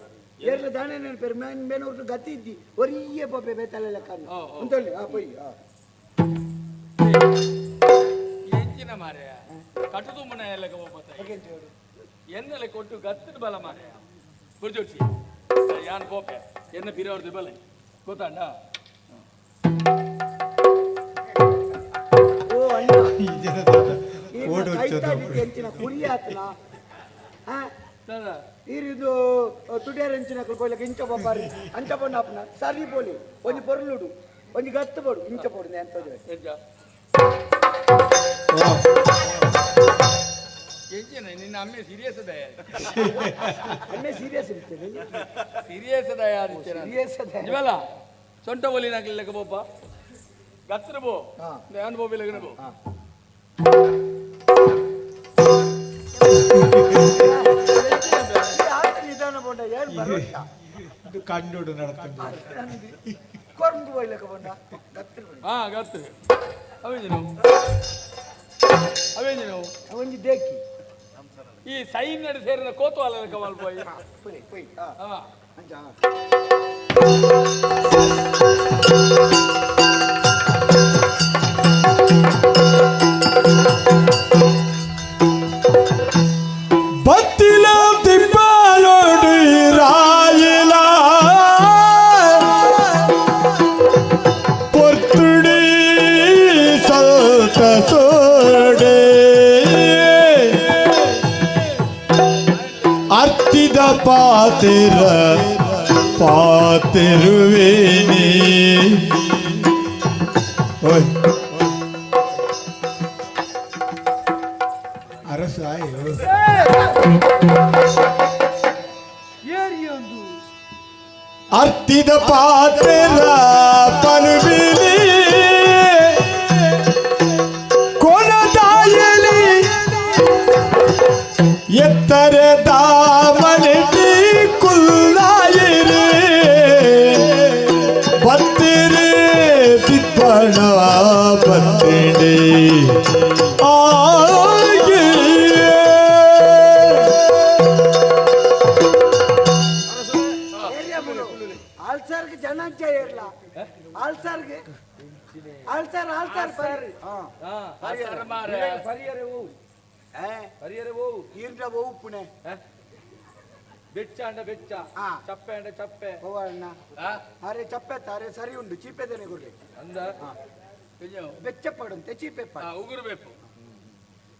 ಏರ್ಲ ದಾನೆ ನೆನಪೇರು ಮೇನೂರ್ದು ಗತಿ ಇದ್ದಿ ಒರಿಯೇ ಬೋಪೆ ಬೇತಲ್ಲ ಕಾನು ಅಂತೇಳಿ ಪೊಯ್ ಎಂಚಿನ ಮಾರ್ಯ ಕಟ್ಟುದು ಮನೆ ಎಲ್ಲ ಎನ್ನೆಲ್ಲ ಕೊಟ್ಟು ಗತ್ತಿನ ಬಲ ಮಾರ್ಯ ಗುರ್ಜೋಡ್ಸಿ ಯಾನ್ ಬೋಪೆ ಎನ್ನ ಪಿರೌಡ್ದು ಬಲ ಗೊತ್ತಾಂಡ ಓ ಅಣ್ಣ ಎಂಚಿನ ಕುರಿ ಆತನ ಇದು ತುಡಿಯಾರ ಎಂಚಿನ ಕೊಯ್ಲಕ್ಕೆ ಇಂಚ ಬೊಬ್ಬಾರಿ ಅಂಚ ಬಣ್ಣ ಅಪ್ಪನ ಸರಿ ಬೋಲಿ ಒಂಜಿ ಪೊರ್ಲುಡು ಒಂಜಿ ಗತ್ತು ಬೋಡು ಇಂಚ ಬೋಡು ಎಂತದ್ದು ಎಂಚಿನ ನಿನ್ನ ಅಮ್ಮೆ ಸೀರಿಯಸ್ ದಯ ಅಮ್ಮೆ ಸೀರಿಯಸ್ ಇರ್ತೇನೆ ಸೀರಿಯಸ್ ದಯ ಸೀರಿಯಸ್ ಇವಲ್ಲ ಸೊಂಟ ಬೋಲಿ ನಾಗಲಿಕ್ಕೆ ಬೋಪ ಗತ್ರ ಬೋ ನಾನು ಬೋಬಿ ಲಗ್ನ ಬೋ ನಿಧಾನ ಬೋಂಡ ಏನು ಬರೋಲ್ಲ ಇದು ಕಂಡುಡು ನಡ್ಕೊಂಡು ಕೊರಂಗು ಬೈಲಕ ಬೋಂಡ ಗತ್ರ ಗತ್ರ ಅವೇಂಜನು ಒಂಜಿ ದೇಕಿ ಈ ಸೈನ್ ನಡು ಸೇರಿನ ಕೋತುವಾಲ ಕಮಲ್ ಪೋಯಿ ಬತ್ತಿಲ ತಿಪ್ಪಲೋಡಿ ರಾಯಿಲ ಪೊರ್ತುಡಿ ಸಲ್ತ ಸೋಡೆ ಅರ್ತಿದ ಪಾತಿರ ಪಾತಿರುವೇನಿ ಓಯ್ ಅರಸು ಆಯೋ ಅರ್ತಿದ ಪಾತಿರ ಪನುವಿಲಿ ಕೊನದಾಯಲಿ ಎತ್ತರದ ಮನೆಗೆ ಕುಲ್ಲಾಯಿರಿ ಬತ್ತಿರಿ ತಿಪ್ಪಣ ಬತ್ತಿಡಿ ಆಲ್ಸರ್ಗೆ ಜನಾಂಶ ಇರಲ್ಲ ಆಲ್ಸರ್ಗೆ ಆಲ್ಸರ್ ಆಲ್ಸರ್ ಈರ್ನ ಹೋವು ಪುಣೆ ಬೆಚ್ಚ ಅಂಡ ಬೆಚ್ಚ ಚಪ್ಪೆ ಅಂಡ ಚಪ್ಪೆ ಅಣ್ಣ ಅರೆ ಚಪ್ಪೆ ತಾರೆ ಸರಿ ಉಂಟು ಚೀಪೆದೇನೆ ಗುರ್ಲಿ ಅಂದ ಬೆಚ್ಚ ಪಡುಂತೆ ಚೀಪೆ ಉಗುರ್ಬೇಕು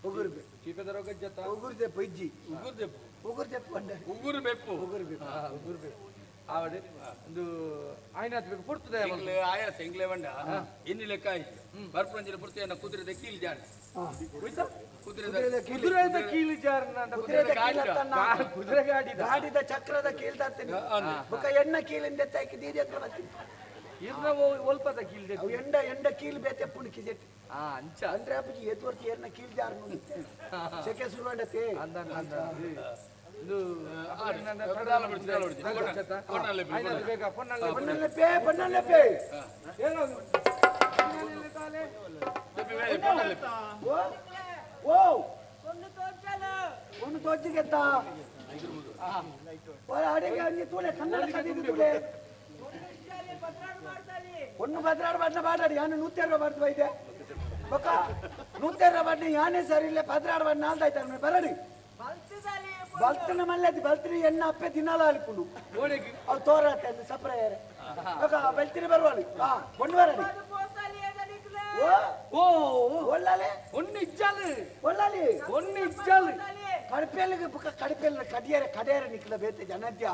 ಉಗುರ್ಬೇಕು ಚೀಪೆದ ರೋಗ ಜತ್ತ ಉಗುರ್ದೆಪ್ಪು ಇಜ್ಜಿ ಉಗುರ್ದೆಪ್ಪು ಉಗುರ್ದೆಪ್ಪು ಅಂಡ ಉಗುರ್ಬೇಕು ಉಗುರ್ಬೇಕು ಉಗುರ್ಬೇಕು ಆವಡೆ ಒಂದು ಆಯ್ನಾತ್ ಬೇಕು ಪುರ್ತದೆ ಆಯಾಸ ಎಂಗ್ಲೆ ಬಂಡ ಎన్ని ಲೆಕ್ಕ ಆಯ್ತು ಬರ್ಪಂಜಿನ ಪುರ್ತಿಯನ್ನ ಕುದುರೆದ ಕೀಲ್ ಜಾಣ ಕುದುರೆದ ಕೀಲ್ ಜಾರನ ಕುದುರೆ ಗಾಡಿದ ಚಕ್ರದ ಕೀಲ್ದಾಗ್ತೀನಿ ಬೊಕ್ಕ ಎಣ್ಣ ಕೀಲಿಂದ ತಾಕಿ ದೀದಿ ಹತ್ರ ಬರ್ತೀನಿ ಇರ್ನ ಒಲ್ಪದ ಕೀಲ್ ಎಂಡ ಎಂಡ ಕೀಲ್ ಬೇತೆ ಪುಣಿಕಿ ಜೆಟ್ ಅಂಚ ಅಂದ್ರೆ ಅಪ್ಪಜಿ ಎದ್ವರ್ತಿ ಎಣ್ಣ ಕೀಲ್ ಜಾರನು ಸೆಕೆ ಸುರುವಂಡತೆ ಇದು ಒಂದು ತೋಚಿಗೆತ್ತ ಅಡಿಗೆ ಅಂಗಿ ತೂಲೆ ಕನ್ನಡ ಕದಿದ್ದು ತೂಲೆ ಒಂದು ಭದ್ರಾಡ ಬಾಡಾಡಿ ಯಾನು 120 ಬಾಡ್ದು ಬೈದೆ ಬೊಕ್ಕ 120 ಬಾಡ್ನ ಯಾನೇ ಸರಿ ಇಲ್ಲ ಭದ್ರಾಡ ಬಾಡ್ ನಾಲ್ದಾಯ್ತು ಬರಡಿ ಬಲ್ತಿನ ಮಲ್ಲೆದು ಬಲ್ತಿನ ಎಣ್ಣ ಅಪ್ಪೆ ದಿನಾಲ ಅಲ್ಕೊಂಡು ಅವ್ರು ತೋರತ್ತೆ ಅದು ಸಪ್ರಾಯರೆ ಬೆಳ್ತಿನ ಬರುವಳಿ ಕೊಂಡು ಬರಡಿ ಓ ಒಳ್ಳಾಲೆ ಒಣ್ಣು ಇಜ್ಜಾಲು ಒಳ್ಳಾಲಿ ಒಣ್ಣು ಇಜ್ಜಾಲು ಕಡಪೆಲ್ಗೆ ಬುಕ್ಕ ಕಡಪೆಲ್ಲ ಕಡಿಯಾರೆ ನಿಕ್ಲ ಬೇತೆ ಜನದ್ಯ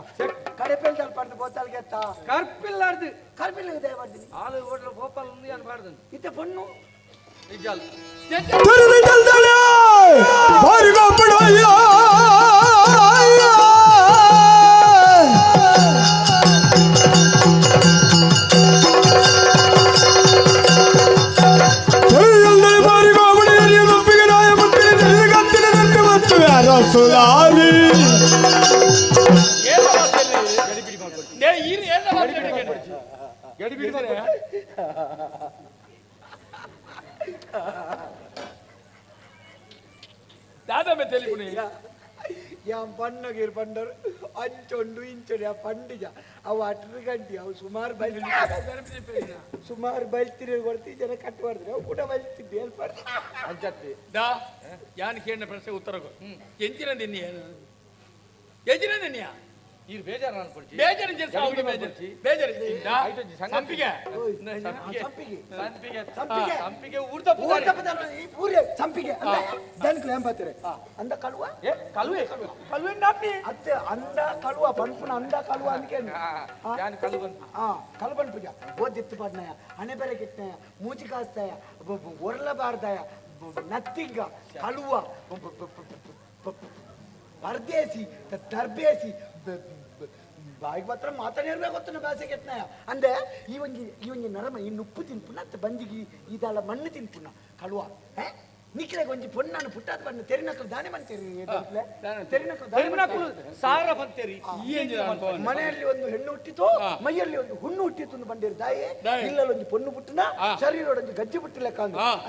ಕಡಪೆಲ್ ತಲ್ ಪಡ್ದು ಬೋತಲ್ಗೆ ಎತ್ತ ಕರ್ಪಿಲ್ಲಾರ್ದು ಕರ್ಪಿಲ್ಗೆ ದಯ ಮಾಡ್ತೀನಿ ಆಳು ಹೋಟ್ಲು ಭೋಪಾಲ್ ఉంది అని పాడుతుంది ಇತ್ತೆ ಪೊಣ್ಣು ಇಜ್ಜಾಲು దాదాపు తెలియకుని ಯಾಂ ಪಣ್ಣಗಿರ್ ಪಂಡರು ಅಂಚೊಂಡು ಇಂಚೊಂಡು ಆ ಪಂಡಿಜ ಅವು ಅಟ್ರ ಗಂಟಿ ಅವು ಸುಮಾರು ಬೈಲ್ತಿರಿ ಕೊಡ್ತೀವಿ ಜನ ಕಟ್ಟು ಮಾಡಿದ್ರೆ ಅವು ಕೂಡ ಬೈಲ್ತಿದ್ದೆ ಹೇಳ್ಬಾರ್ದು ಅಂಚತ್ತಿ ದಾ ಯಾನ್ ಕೇಳಿದ ಪ್ರಶ್ನೆ ಉತ್ತರ ಎಂಚಿನ ದಿನ್ಯ ಎಂಚಿನ ದಿನ್ಯ ಈ ಬೇಜಾರು ಅನ್ಕೊಳ್ತಿ ಬೇಜಾರು ಸಾವು ಬೇಜಾರು ಸಂಪಿಗೆ ಸಂಪಿಗೆ ಸಂಪಿಗೆ ಊರ್ದ ಪೂರೆ ಸಂಪಿಗೆ ದನ್ಕು ಎಂಬತ್ತಾರೆ ಅಂದ ಕಳುವ ಕಳುವೆ ಕಳುವೆ ಅತ್ತೆ ಅಂದ ಕಳುವ ಪನ್ಪುನ ಅಂದ ಕಳುವ ಅನ್ಕೆ ಕಲ್ಬನ್ ಪೂಜ ಓದಿತ್ತು ಪಡ್ನಾಯ ಹಣೆ ಬೆಲೆ ಕಿಟ್ನಾಯ ಮೂಚಿ ಕಾಸ್ತಾಯ ಒರ್ಲಬಾರ್ದಾಯ ನತ್ತಿಂಗ ಕಳುವ ಪರ್ದೇಸಿ ತರ್ಬೇಸಿ ಬಾಯಿಗೆ ಮಾತ್ರ ಮಾತಾಡಿರ್ಬೇಕು ಗೊತ್ತ ಭಾಷೆ ಕೆತ್ತನಾಯ ಅಂದೆ ಈ ಒಂಜಿ ನರಮ ಇನ್ನು ಉಪ್ಪು ತಿನ್ಪುನ ಅತ್ತ ಬಂಜಿಗಿ ಇದಲ್ಲ ಮಣ್ಣು ತಿನ್ಪುನ ಕಳುವ ನಿಕ್ಲೆಗೆ ಒಂಜಿ ಪೊಣ್ಣನ್ನು ಪುಟ್ಟಾದ ಬಣ್ಣ ತೆರಿನಕ್ಕಲು ದಾನೆ ಮಾಡ್ತೀರಿ ತೆರಿನಕ್ಕಲು ಸಾರ ಬಂತೇರಿ ಮನೆಯಲ್ಲಿ ಒಂದು ಹೆಣ್ಣು ಹುಟ್ಟಿತು ಮೈಯಲ್ಲಿ ಒಂದು ಹುಣ್ಣು ಹುಟ್ಟಿತು ಅಂತ ಬಂದಿರು ದಾಯಿ ಇಲ್ಲಲ್ಲಿ ಒಂದು ಪೊಣ್ಣು ಪುಟ್ಟನ ಶರೀರ ಒಂದು ಗಜ್ಜಿ ಪುಟ್ಟಿಲೆಕ್ಕ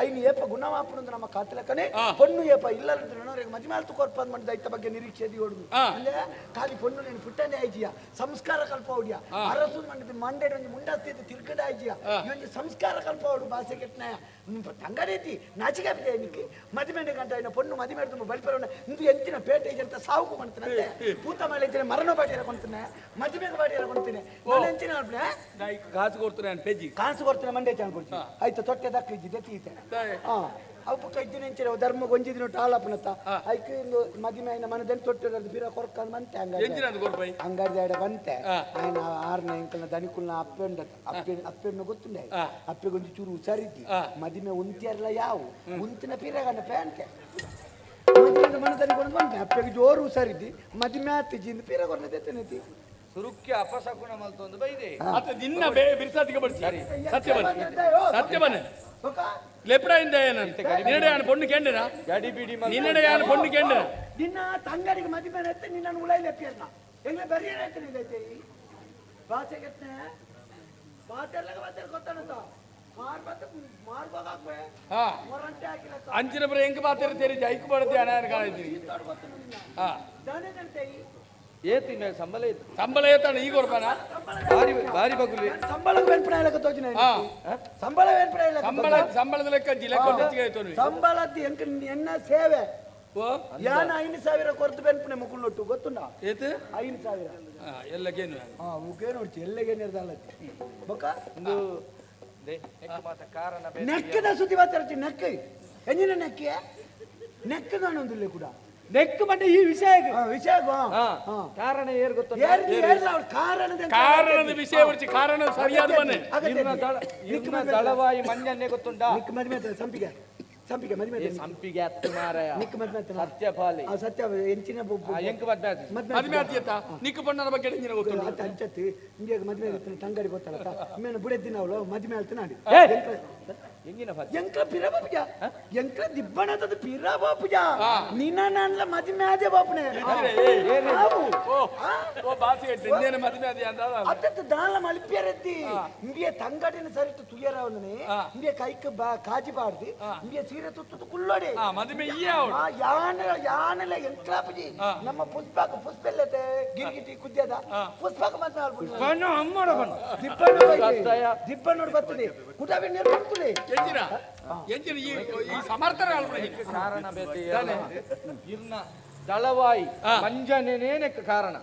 ಐನು ಏಪ ಗುಣಮಾಪನ ನಮ್ಮ ಕಾತಲೆಕ್ಕನೆ ಪೊಣ್ಣು ಏಪ ಇಲ್ಲಂದ್ರೆ ನನವರಿಗೆ ಮದಿಮಾಲ್ತು ಕೊರ್ಪಂದ್ ಮಾಡಿದ ಐತ ಬಗ್ಗೆ ನಿರೀಕ್ಷೆ ಹೊಡುದು ಅಂದ್ರೆ ಖಾಲಿ ಪೊಣ್ಣು ನೀನು ಪುಟ್ಟನೇ ಆಯ್ಜಿಯ ಸಂಸ್ಕಾರ ಕಲ್ಪ ಹೊಡಿಯ ಅರಸು ಮಾಡಿದ ಮಂಡ್ಯ ಒಂದು ಮುಂಡಾಸ್ತಿ ತಿರ್ಗಡ ಆಯ್ಜಿಯ ಇವೊಂದು ಸಂಸ್ಕಾರ ಕಲ್ಪ ಹೊಡು ಭಾಷೆ ಕೆಟ್ಟನ ತಂಗಡೈತಿ ನಾಚಿಕೆ ನಿಕ್ಕೆ ಮದಿಮೆಂಡೆ ಗಂಟ ಪೊಣ್ಣು ಮದಿಮೆ ತುಂಬ ಬಳಿಪರವನ್ನ ಇಂದು ಎಂತಿನ ಪೇಟೆ ಅಂತ ಸಾವುಕು ಮಾಡ್ತಾನೆ ಪೂತ ಮೇಲೆ ಇದ್ದೇನೆ ಮರಣ ಬಾಡಿ ಹಾಕೊಂತಾನೆ ಮದಿಮೆಗೆ ಬಾಡಿ ಹಾಕೊಂತೀನಿ ನಾನು ಎಂಚಿನ ಕಾಸು ಕೊಡ್ತಾನೆ ಪೇಜಿ ಕಾಸು ಕೊಡ್ತಾನೆ ಮಂಡ್ಯ ಚಾನ್ ಕೊಡ್ತೀನಿ ಆಯ್ತು ತೊಟ್ಟೆ ದಕ್ಕಿದ್ದಿ ದೆತ್ತೀತೆ ಹಾ ಅವು ಕೈದಿನ ಎಂಚಿನ ಧರ್ಮ ಗೊಂಜಿದಿನ ಟಾಳಪ್ಪನತ್ತ ಐಕೆ ಒಂದು ಮದಿಮೆ ಆಯ್ನ ಮನದಲ್ಲಿ ತೊಟ್ಟಿರೋದು ಬೀರ ಕೊರ್ಕಂದ್ ಬಂತೆ ಅಂಗಡಿ ಆಡ ಬಂತೆ ಆಯ್ನ ಆರ್ನ ಎಂಕಲ್ನ ದನಿಕುಲ್ನ ಅಪ್ಪೆಣ್ಣು ಗೊತ್ತುಂಡೆ ಅಪ್ಪೆಗೊಂದು ಚೂರು ಹುಷಾರಿದ್ದಿ ಮದಿಮೆ ಉಂತಿಯರ್ಲ ಯಾವ ಉಂತಿನ ಪೀರಗಣ್ಣ ಪ್ಯಾಂಟೆ ಮದಿಮೆದ ಮನದಲ್ಲಿ ಕೊಂಡು ಬಂತೆ ಅಪ್ಪೆಗೆ ಜೋರು ಹುಷಾರಿದ್ದಿ ಮದಿಮೆ ಆತಿಜ್ಜಿಂದ ಪೀರ ಕೊಡ್ಲದೈತೆ ಸುರುಕ್ಯ ಅಪಶಕುನ ಮಲ್ತೊಂದು ಬೈದೆ ಅತ ದಿನ ಬಿರ್ಸಾತಿಗೆ ಬಡ್ಸಿ ಸತ್ಯವನ್ನೇ ಲೆಪ್ರಾಯಿಂದ ಏನಂತೆ ನಿನ್ನಡೆ ಆನ ಪೊಣ್ಣು ಕೆಂಡನ ಗಡಿ ಬಿಡಿ ನಿನ್ನಡೆ ಆನ ಪೊಣ್ಣು ಕೆಂಡನ ನಿನ್ನ ತಂಗಡಿಗೆ ಮದಿಮೆ ಎತ್ತೆ ನಿನ್ನ ಉಳೈ ಲೆಪ್ಪಿಯನ್ನ ಎಂಗ್ಲೆ ಬರಿಯನ ಎತ್ತೆ ನಿಲ್ಲೈತೆ ಭಾಷೆ ಕೆತ್ತನೆ ಭಾಷೆಲ್ಲ ಗೊತ್ತಾನಂತ ಮಾರ್ಬೋಗಾಕ್ವೆ ಮೊರಂಟೆ ಹಾಕಿಲ್ಲ ಅಂಚಿನ ಬರ ಹೆಂಗ್ ಬಾತಿರ ತೆರಿ ಜೈಕ್ ಬಡತೆ ಅನಾಯನ ಕಾಣಿದ್ರಿ ಹಾ ದಾನೆ ಗಂಟೆ ಏತಿ ಮೇಲೆ ಸಂಬಳ ಇತ್ತು ಸಂಬಳ ಏತಾನ ಈಗ ಕೊಡ್ಪಾನ ಬಾರಿ ಬಾರಿ ಬಗುಲಿ ಸಂಬಳ ವೆಂಪಣ ಇಲ್ಲಕ ತೋಜಿನ ಸಂಬಳ ವೆಂಪಣ ಇಲ್ಲ ಸಂಬಳದ ಲೆಕ್ಕ ಜಿಲ್ಲೆ ಹೆಚ್ಚಿಗೆ ಆಯ್ತು ಸಂಬಳದ್ದು ಎಂಕ ಎನ್ನ ಸೇವೆ ಯಾನ 5,000 ಕೊರ್ತು ಬೆನ್ಪನೆ ಮುಕ್ಕುಳ್ಳೊಟ್ಟು ಗೊತ್ತುಂಡ ಏತು 5,000 ಎಲ್ಲಗೇನು ಮುಖೇನು ಹೊಡ್ತಿ ಎಲ್ಲಗೇನು ಇರ್ದಲ್ಲತ್ತಿ ಬೊಕ್ಕ ಒಂದು ಮಾತ ಕಾರಣ ನೆಕ್ಕದ ಸುದ್ದಿ ಮಾತಾಡ್ತಿ ನೆಕ್ಕ ಎಂಜಿನ ನೆಕ್ಕೆ ನೆಕ್ಕದ ಅನ್ನೊಂದಿಲ್ಲ ಕೂಡ ನೆಕ್ ಬಂಡೆ ಈ ವಿಷಯ ಕಾರಣ ಏರ್ ಗೊತ್ತ ಕಾರಣದ ವಿಷಯ ಬರ್ಚಿ ಕಾರಣ ಸರಿಯಾದ ಮನೆ ದಳವಾಯಿ ಮಂಜನ್ನೇ ಗೊತ್ತುಂಟಾ ಸಂಪಿಗೆ ಸಂಪಿಗೆ ಮದುವೆ ಸಂಪಿಗೆ ಹತ್ತು ಮಾರಾಯ ನಿಕ್ ಮದುವೆ ಸತ್ಯ ಪಾಲಿ ಸತ್ಯ ಎಂಚಿನ ಎಂಕ ಮದುವೆ ಆತಿಯತ್ತ ನಿಕ್ ಬಣ್ಣನ ಬಗ್ಗೆ ಎಂಜಿನ ಗೊತ್ತು ಅಂತ ಅಂಚತ್ತಿ ಇಂಡಿಯಾಗ ಮದುವೆ ಇರ್ತಾನೆ ತಂಗಡಿ ಗೊತ್ತಲ್ಲ ಮೇನ ಬುಡೆದ್ದಿನ ಅವಳು ಮದುವೆ ಆಳ್ತಾನೆ ನಾಡಿ ಎಂಗಿನ ಎಂಕ ಪಿರಬಾಪುಜ ಎಂಕ ದಿಬ್ಬಣದ ಪಿರಬಾಪುಜ ನಿನ್ನ ನನ್ನ ಮದುವೆ ಆದೆ ಬಾಪನೆ ಓ ಬಾಸಿ ಎಂದೇನ ಮದುವೆ ಆದಿ ಅಂದ ಅತ್ತ ದಾಳ ಮಲ್ಪಿಯರದ್ದಿ ಇಂಡಿಯ ತಂಗಡಿನ ಸರಿಟ್ಟು ತುಯರ ಅವನೇ ಇಂಡಿಯ ಕೈಕ ಕಾಜಿ ಬಾಡ್ದಿ ಇಂಡಿಯ ಸೀರೆ ತುತ್ತು ಕುಳ್ಳೋಡಿ ಮದುವೆ ಯಾನೆಲ್ಲ ಎಂಕ್ಲಾಪುಜಿ ನಮ್ಮ ಪುಷ್ಪೆಲ್ಲತೆ ಗಿರ್ಗಿಟಿ ಕುದ್ಯದ ಪುಷ್ಪಕ ಮದುವೆ ದಿಬ್ಬಣ್ಣೋಡು ಬರ್ತದೆ ಕುಟಾಬಿ ನೀರು ಬರ್ತದೆ ಎಂಜಿನ ಎಂಜಿನ ಈ ಸಮರ್ಥನ ಕಾರಣ ಬೇತೆ ಇರ್ನ ದಳವಾಯಿ ಮಂಜನೇನೆ ಕಾರಣ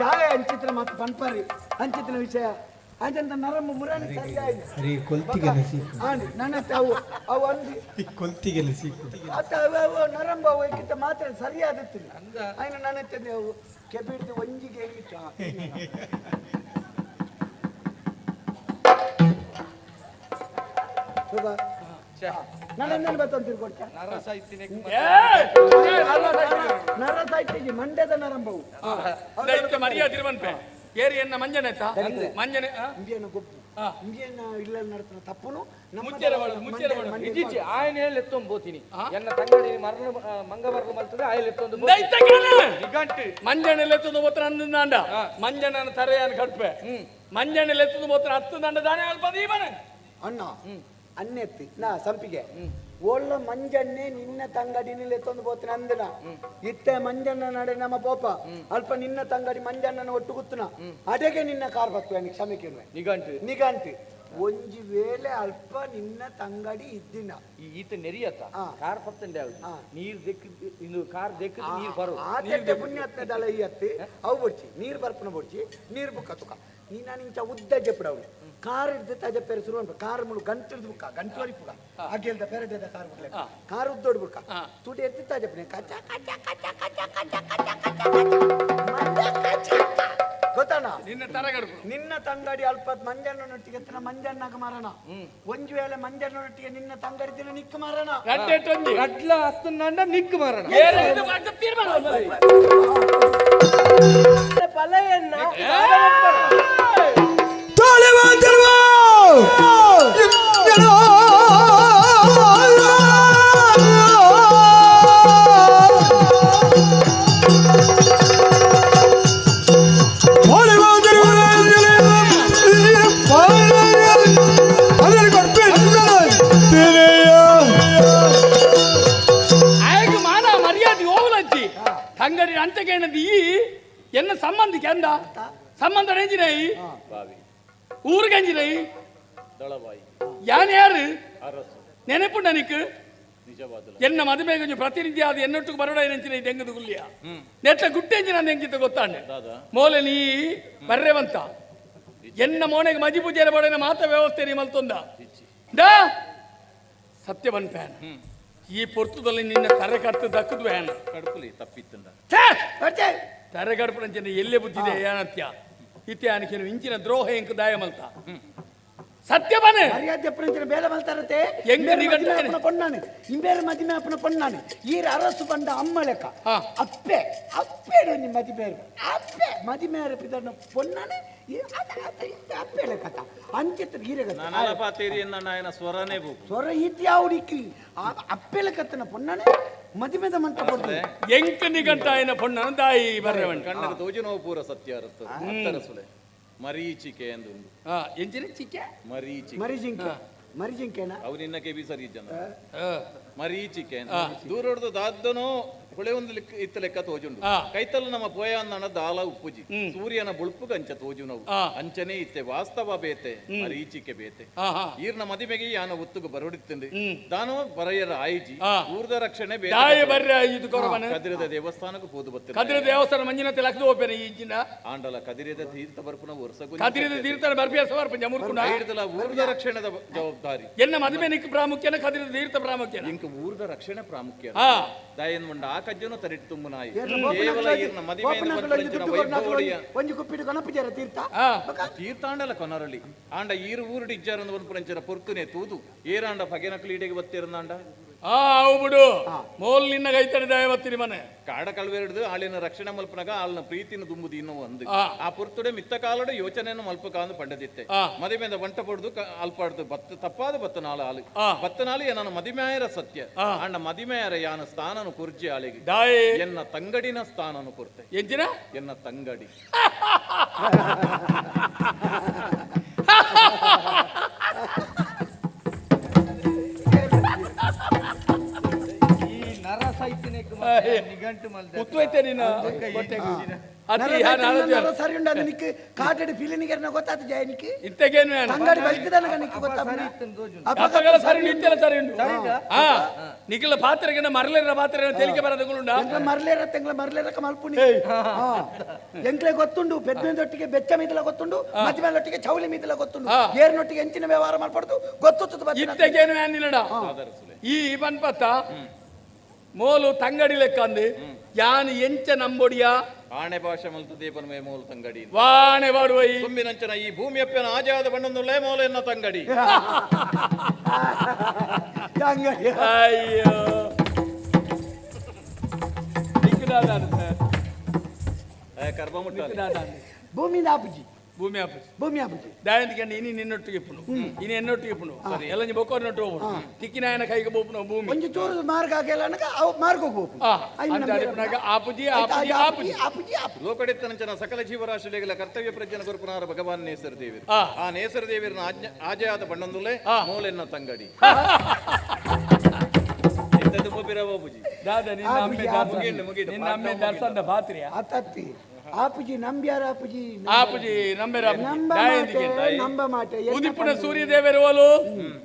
ಜಾಗ ಅಂಚಿತ್ರ ಮತ್ತು ಪನ್ಪಾರಿ ಅಂಚಿತ್ರ ವಿಷಯ ಅಂಚಂತ ನರಮ್ಮ ಮುರಾಣಿ ಅರೆ ಕೊಲ್ತಿಗೆಲ್ಲ ಸೀಕು ನನ್ನ ಅವು ಅವು ಅಂದಿ ಕೊಲ್ತಿಗೆಲ್ಲ ಸೀಕು ಅತ್ತ ಅವು ನರಂಬ ಹೋಗಿಂತ ಮಾತ್ರ ಸರಿಯಾದತ್ತಿಲ್ಲ ಆಯ್ನ ನನ್ನ ತಂದೆ ಅವು ಕೆಬಿಡ್ದು ಒಂಜಿಗೆ ನಾನು ಬರ್ತಂತ ತಿಳ್ಕೊಡ್ತೆ ನರ ಸಾಹಿತ್ಯ ಮಂಡ್ಯದ ನರಂಬವು ಮರ್ಯಾದೆ ಬಂಪೆ ಏರಿ ಎನ್ನ ಮಂಜನೆ ಮಂಜನೆ ಇಂಡಿಯನ್ನ ಗೊತ್ತು ಇಂಡಿಯನ್ನ ಇಲ್ಲ ನಡ್ತಾನ ತಪ್ಪುನು ఆయన ఎత్తం పోతిని ఎన్న తంగడి మరణ మంగవర్గ మల్తದೆ ఆయన ఎత్తొంದು నిగంటి మంజన ఎత్తుదు పోతన అందండ మంజన తరయాన కడుపే ಮಂಜಣ್ಣ ಎತ್ತದು ಮೊತ್ತ 10 ದಂಡ ದಾನೆ ಅಲ್ಪದಿ ಬನೆ ಅಣ್ಣ ಅನ್ನೆತ್ತಿ ನಾ ಸಂಪಿಗೆ ಒಳ್ಳ ಮಂಜಣ್ಣೆ ನಿನ್ನ ತಂಗಡಿನಲ್ಲಿ ಎತ್ತೊಂದು ಹೋಗ್ತಾನೆ ಅಂದನ ಇತ್ತೆ ಮಂಜಣ್ಣ ನಡೆ ನಮ್ಮ ಪೋಪ ಅಲ್ಪ ನಿನ್ನ ತಂಗಡಿ ಮಂಜಣ್ಣನ ಒಟ್ಟು ಗುತ್ತನ ಅಡೆಗೆ ನಿನ್ನ ಕಾರ್ ಬರ್ತವೆ ಕ್ಷಮಿಕೆ ನಿಗಂಟಿ ಒಂಜಿ ವೇಳೆ ಅಲ್ಪ ನಿನ್ನ ತಂಗಡಿ ಇದ್ದಿನ ಈತ ನೆರಿಯತ್ತ ಕಾರ್ ಪತ್ತಂಡೆ ನೀರ್ ಇದು ಕಾರ್ ದೆಕ್ಕ ನೀರ್ ಬರು ಆತೆ ಪುಣ್ಯಾತ್ಮದಲ್ಲ ಈ ಅತ್ತಿ ಅವು ಬಡ್ಚಿ ನೀರ್ ಬರ್ಪನ ಬಡ್ಚಿ ನೀರ್ ಬುಕ್ಕ ತುಕ ನೀ ನಾನು ಇಂಚ ಉದ್ದ ಜಪ್ಪಡವಳು ಕಾರ್ ಇಡ್ದು ತಜ ಪೇರು ಶುರು ಅನ್ಬೇಕು ಕಾರ್ ಮುಳು ಗಂಟು ಹಿಡ್ದು ಬುಕ್ಕ ಗಂಟು ಹೊಡಿಪುಗ ಹಾಗೆಲ್ದ ಪೇರಡೆದ ಕಾರ್ ಬಿಡ್ಲೆ ಕಾರ್ ಉದ್ದೋಡ್ ಬುಕ್ಕ ತುಟಿ ಎತ್ತಿ ತಜ ಪನೆ ಕಚ್ಚ ಕಚ್ಚ ಕಚ್ಚ ಕಚ್ಚ ಕಚ್ಚ ಕಚ್ಚ ಕಚ್ಚ ಗೊತ್ತಾನ ನಿನ್ನ ತರಗಡು ನಿನ್ನ ತಂಗಡಿ ಅಲ್ಪತ್ ಮಂಜಣ್ಣನೊಟ್ಟಿಗೆ ಎತ್ತಿನ ಮಂಜಣ್ಣಗ ಮರಣ ಒಂಜು ವೇಳೆ ಮಂಜಣ್ಣನೊಟ್ಟಿಗೆ ನಿನ್ನ ತಂಗಡಿ ದಿನ ನಿಕ್ಕ ಮರಣ ಗಡ್ಲ ಹತ್ತುಂಡ ನಿಕ್ಕ ಮರಣ ಪಲೆಯನ್ನ ತಂಗಡಿ ಅಂಚಕ್ಕೆ ಏನದು ಈ ಎನ್ನ ಸಂಬಂಧಿಕೆ ಅಂದ ಸಂಬಂಧ ಎಂಜಿನೈ ಬಾವಿ ಊರಿಗೆ ಎಂಜಿನೈ ದಳವಾಯಿ ಯಾನ್ ಯಾರು ಅರಸು ನೆನಪು ನನಕ್ಕೆ ನಿಜವಾದ ಎನ್ನ ಮದುವೆ ಕೊಂಚ ಪ್ರತಿನಿಧಿ ಅದು ಎನ್ನೊಟ್ಟಿಗೆ ಬರೋಡ ನೆಂಚಿನ ತೆಂಗದು ಗುಳ್ಳಿಯ ನೆಟ್ಟ ಗುಟ್ಟೆಂಚಿನ ಹೆಂಗಿತ್ತು ಗೊತ್ತಾಂಡೆ ಮೋಲೆ ನೀ ಬರ್ರೆವಂತ ಎನ್ನ ಮೋನೆಗೆ ಮಜಿ ಪೂಜೆಯ ಬಡನ ಮಾತ ವ್ಯವಸ್ಥೆ ನೀ ಮಲ್ತೊಂದ ಡಾ ಸತ್ಯ ಬಂದ್ಪ್ಯಾನ ಈ ಪೊರ್ತದಲ್ಲಿ ನಿನ್ನ ತರೆ ಕಟ್ಟು ದಕ್ಕದು ವ್ಯಾನ ಕಡುಪುಲಿ ತಪ್ಪಿತ್ತಂಡ ತರೆ ಕಡುಪು ಎಲ್ಲೇ ಬುದ್ಧಿದೆ ಏನತ್ಯ ಇತ್ಯಾನಿಕೆ ಇಂಚಿನ ದ್ರೋಹ ಎಂಕ ದಾಯ ಮಲ್ತ ಸತ್ಯ ಬನೆ ಮರ್ಯಾದೆ ಪ್ರಿಂಚಿನ ಬೇಲೆ ಮಲ್ತಾರತೆ ಎಂಗ ನಿಗಂಟ ಪೊಣ್ಣಾನೆ ಇಂಬೇರೆ ಮದಿಮೆ ಅಪ್ಪನ ಪೊಣ್ಣಾನೆ ಈರ ಅರಸು ಬಂಡ ಅಮ್ಮ ಲೆಕ್ಕ ಅಪ್ಪೆ ಅಪ್ಪೆ ನಿಮ್ಮ ಮದಿಮೇರು ಅಪ್ಪೆ ಮದಿಮೇರ ಪಿದನ ಪೊಣ್ಣಾನೆ ಅಪ್ಪೆ ಲೆಕ್ಕತ ಅಂಚಿತ್ರ ಗೀರೆಗತ ನಾನಲ್ಲ ಪಾತೇರಿ ಎನ್ನ ನಾಯನ ಸ್ವರನೇ ಬೇಕು ಸ್ವರ ಇತ್ಯಾವುಡಿಕ್ಕಿ ಅಪ್ಪೆ ಲೆಕ್ಕತನ ಪೊಣ್ಣಾನೆ ಮದಿಮೆದ ಮಂಟ ಪೊಣ್ಣೆ ಎಂಕ ನಿಗಂಟ ಆಯ್ನ ಪೊಣ್ಣನ ದಾಯಿ ಬರ್ರೆವಂಟ ಕಣ್ಣಗೆ ತೋಜುನೋ ಪೂರ ಸತ್ಯ ಅರ್ಥ ಅತ್ತರಸುಲೆ ಮರೀಚಿಕೆ ಎಂದು ಎಂಚಿನ ಚಿಕ್ಕೆ ಮರೀಚಿಕೆ ಮರಿಜಿಂಕೆನಾ ಅವು ನಿನ್ನಕ್ಕೆ ಬಿಸರಿ ಜನ ಮರೀಚಿಕೆ ದೂರ ಹೊಡೆದು ದಾದ್ದನು ಹೊಳೆ ಒಂದು ಇತ್ತ ಲೆಕ್ಕ ತೋಜುಂಡು ಕೈತಲ್ಲ ನಮ್ಮ ಪೋಯ ಅನ್ನ ದಾಲ ಉಪ್ಪುಜಿ ಸೂರ್ಯನ ಬುಳ್ಪು ಕಂಚ ತೋಜು ನಾವು ಅಂಚನೆ ಇತ್ತೆ ವಾಸ್ತವ ಬೇತೆ ಮರೀಚಿಕೆ ಬೇತೆ ಈರ್ನ ಮದಿಮೆಗೆ ಯಾನ ಒತ್ತುಗು ಬರೋಡಿತ್ತಂಡಿ ದಾನವ ಬರೆಯರ ಆಯ್ಜಿ ಊರ್ದ ರಕ್ಷಣೆ ಕದಿರದ ದೇವಸ್ಥಾನಕ್ಕೂ ಹೋದು ಬರ್ತದೆ ಕದಿರ ದೇವಸ್ಥಾನ ಮಂಜಿನತೆ ಲಕ್ಷ ಹೋಗ್ಬೇನೆ ಈಜಿನ ಆಂಡಲ ಕದಿರದ ತೀರ್ಥ ಬರ್ಪುನ ವರ್ಷಗೂ ಕದಿರದ ತೀರ್ಥ ಬರ್ಪಿಯ ಸವರ್ಪ ಜಮುರ್ಕುಂಡ ಹಿಡಿದಲ್ಲ ಊರ್ದ ರಕ್ಷಣೆದ ಜವಾಬ್ದಾರಿ ಎನ್ನ ಮದುವೆ ನಿಕ್ ಪ್ರಾಮುಖ್ಯನ ಕದಿರದ ತೀರ್ಥ ಪ್ರಾಮುಖ್ಯನ ಇಂಕ ಊರ್ದ ರಕ್ಷಣೆ ಪ್ರಾಮುಖ್ಯ ದಯನ್ ಮುಂಡ ಆ ಕಜ್ಜನು ತರಿಟ್ಟು ತುಂಬುನಾಯಿ ಕೇವಲ ಈರ್ನ ಮದಿಮೆಯನ್ನು ಬಂಪಂಚಿನ ವೈಭವೋಡಿಯ ಒಂಜಿ ಕುಪ್ಪಿಡು ಗಣಪತಿಯರ ತೀರ್ಥ ತೀರ್ಥಾಂಡಲ ಕೊನರಳಿ ಆಂಡ ಈರು ಊರುಡಿ ಇಜ್ಜಾರನ್ನು ಬಂಪಂಚಿನ ಪೊರ್ತುನೆ ತೂದು ಏರಾಂಡ ಫಗೆನ ಕ್ಲೀಡೆಗೆ ಬತ್ತಿರಂದಾಂಡ ಅವು ಬಿಡು ಮೋಲ್ ನಿನ್ನ ಕೈತಡೆ ದಯ ಬತ್ತಿರಿ ಮನೆ ಕಾಡ ಕಳ್ವೆರ್ದು ಆಳಿನ ರಕ್ಷಣೆ ಮಲ್ಪನಾಗ ಆಳಿನ ಪ್ರೀತಿನ ದುಂಬುದು ಇನ್ನೂ ಒಂದು ಆ ಪುರ್ತುಡೆ ಮಿತ್ತ ಕಾಲಡೆ ಯೋಚನೆಯನ್ನು ಮಲ್ಪಕಾಂದು ಪಂಡದಿತ್ತೆ ಮದಿಮೆದ ಬಂಟ ಪಡ್ದು ಅಲ್ಪಾಡ್ದು ಬತ್ತ ತಪ್ಪಾದ ಬತ್ತ ನಾಳು ಆಳು ಬತ್ತ ನಾಳು ಏನನ ಮದಿಮೆಯರ ಸತ್ಯ ಅಂಡ ಮದಿಮೆಯರ ಯಾನ ಸ್ಥಾನನು ಕುರ್ಜಿ ಆಳಿಗೆ ಎನ್ನ ತಂಗಡಿನ ಸ್ಥಾನನು ಕೊರ್ತೆ ಎಂಚಿನ ಎನ್ನ ತಂಗಡಿ ಕುತ್ತೋಯ್ತೆ ನೀನು ಸರಿ ಉಂಟು ನಿಕ್ ಕಾಟಡಿ ಫಿಲಿನಿಗೆ ಗೊತ್ತಾದ ಜಯನಿಕ್ಕೆ ಇಂತಗೇನು ತಂಗಡಿ ಬಲ್ಕಿದನಗ ನಿಕ್ ಅಪಗಳ ಸರಿ ನಿಂತೆಲ್ಲ ಸರಿ ಉಂಟು ನಿಖಿಲ ಪಾತ್ರೆಗೆ ಮರಲೇರ ಪಾತ್ರೆ ತೆಲಿಕೆ ಬರೋದುಂಡ ಮರಲೇರ ತೆಂಗ್ಲ ಮರಲೇರಕ ಮಲ್ಪುನಿ ಎಂಕ್ಲೆ ಗೊತ್ತುಂಡು ಪೆದ್ದೊಟ್ಟಿಗೆ ಬೆಚ್ಚ ಮೀದಲ ಗೊತ್ತುಂಡು ಮಧ್ಯ ಚೌಳಿ ಮೀದಲ ಗೊತ್ತುಂಡು ಏರ್ನೊಟ್ಟಿಗೆ ಎಂಚಿನ ವ್ಯವಹಾರ ಮಾಡ್ಬಾರ್ದು ಗೊತ್ತುತ್ತದೆ ಇಂತಗೇನು ನಿನ್ನಡ ಈ ಬನ್ಪತ್ತ ಮೋಲು ತಂಗಡಿ ಲೆಕ್ಕ ಅಂದು ಯಾನ್ ಎಂಚ ನಂಬೊಡಿಯ ಆಣೆ ಭಾಷೆ ಮಲ್ತು ದೀಪನ ಮೇ ಮೂಲ ತಂಗಡಿ ವಾಣೆ ಬಾಡುವ ತುಂಬಿನಂಚನ ಈ ಭೂಮಿ ಅಪ್ಪನ ಆಜಾದ ಬಣ್ಣೊಂದುಳ್ಳೆ ಮೂಲ ಎನ್ನ ತಂಗಡಿ ಅಯ್ಯೋ ಕರ್ಮ ಮುಟ್ಟ ಭೂಮಿ ಆಪುಜಿ ಭೂಮಿ ಆಪುಜಿ ಭೂಮಿ ಆಪುಜಿ ದಾಯಂತಿಗೆ ನೀನು ನಿನ್ನೊಟ್ಟಿಗೆ ಪುಣು ಇನ್ನು ಎನ್ನೊಟ್ಟಿಗೆ ಪುಣು ಎಲ್ಲ ಬೊಕ್ಕೋನೊಟ್ಟು ಹೋಗ್ಬಿಡು ತಿಕ್ಕಿನಾಯನ ಕೈಗೆ ಬೋಪುನ ಭೂಮಿ ಒಂಜಿ ಚೂರು ಮಾರ್ಗ ಆಗಿಲ್ಲ ಅವು ಮಾರ್ಗ ಹೋಗ್ಬೇಕು ಆಪುಜಿ ಆಪುಜಿ ಆಪುಜಿ ಆಪುಜಿ ಆಪು ಲೋಕಡೆತ್ತನಂಚನ ಸಕಲ ಜೀವರಾಶಿಗಳ ಕರ್ತವ್ಯ ಪ್ರಜ್ಞನ ಕೊರ್ಪುನಾರ ಭಗವಾನ್ ನೇಸರ ದೇವಿರು ಆ ನೇಸರ ದೇವಿರನ ಆಜೆಯಾದ ಬಣ್ಣೊಂದುಲೆ ಮೂಲೆನ್ನ ತಂಗಡಿ ಬಾಬುಜಿ ನಿನ್ನ ಅಮ್ಮೆ ದರ್ಶನದ ಪಾತ್ರೆಯ ಅತತ್ತಿ ಆಪುಜಿ ನಂಬ್ಯಾರ ಆಪುಜಿ ಆಪುಜಿ ನಂಬೆರ ನಂಬ ಮಾಟೆ ಉದಿಪುನ ಸೂರ್ಯದೇವರು ಓಲು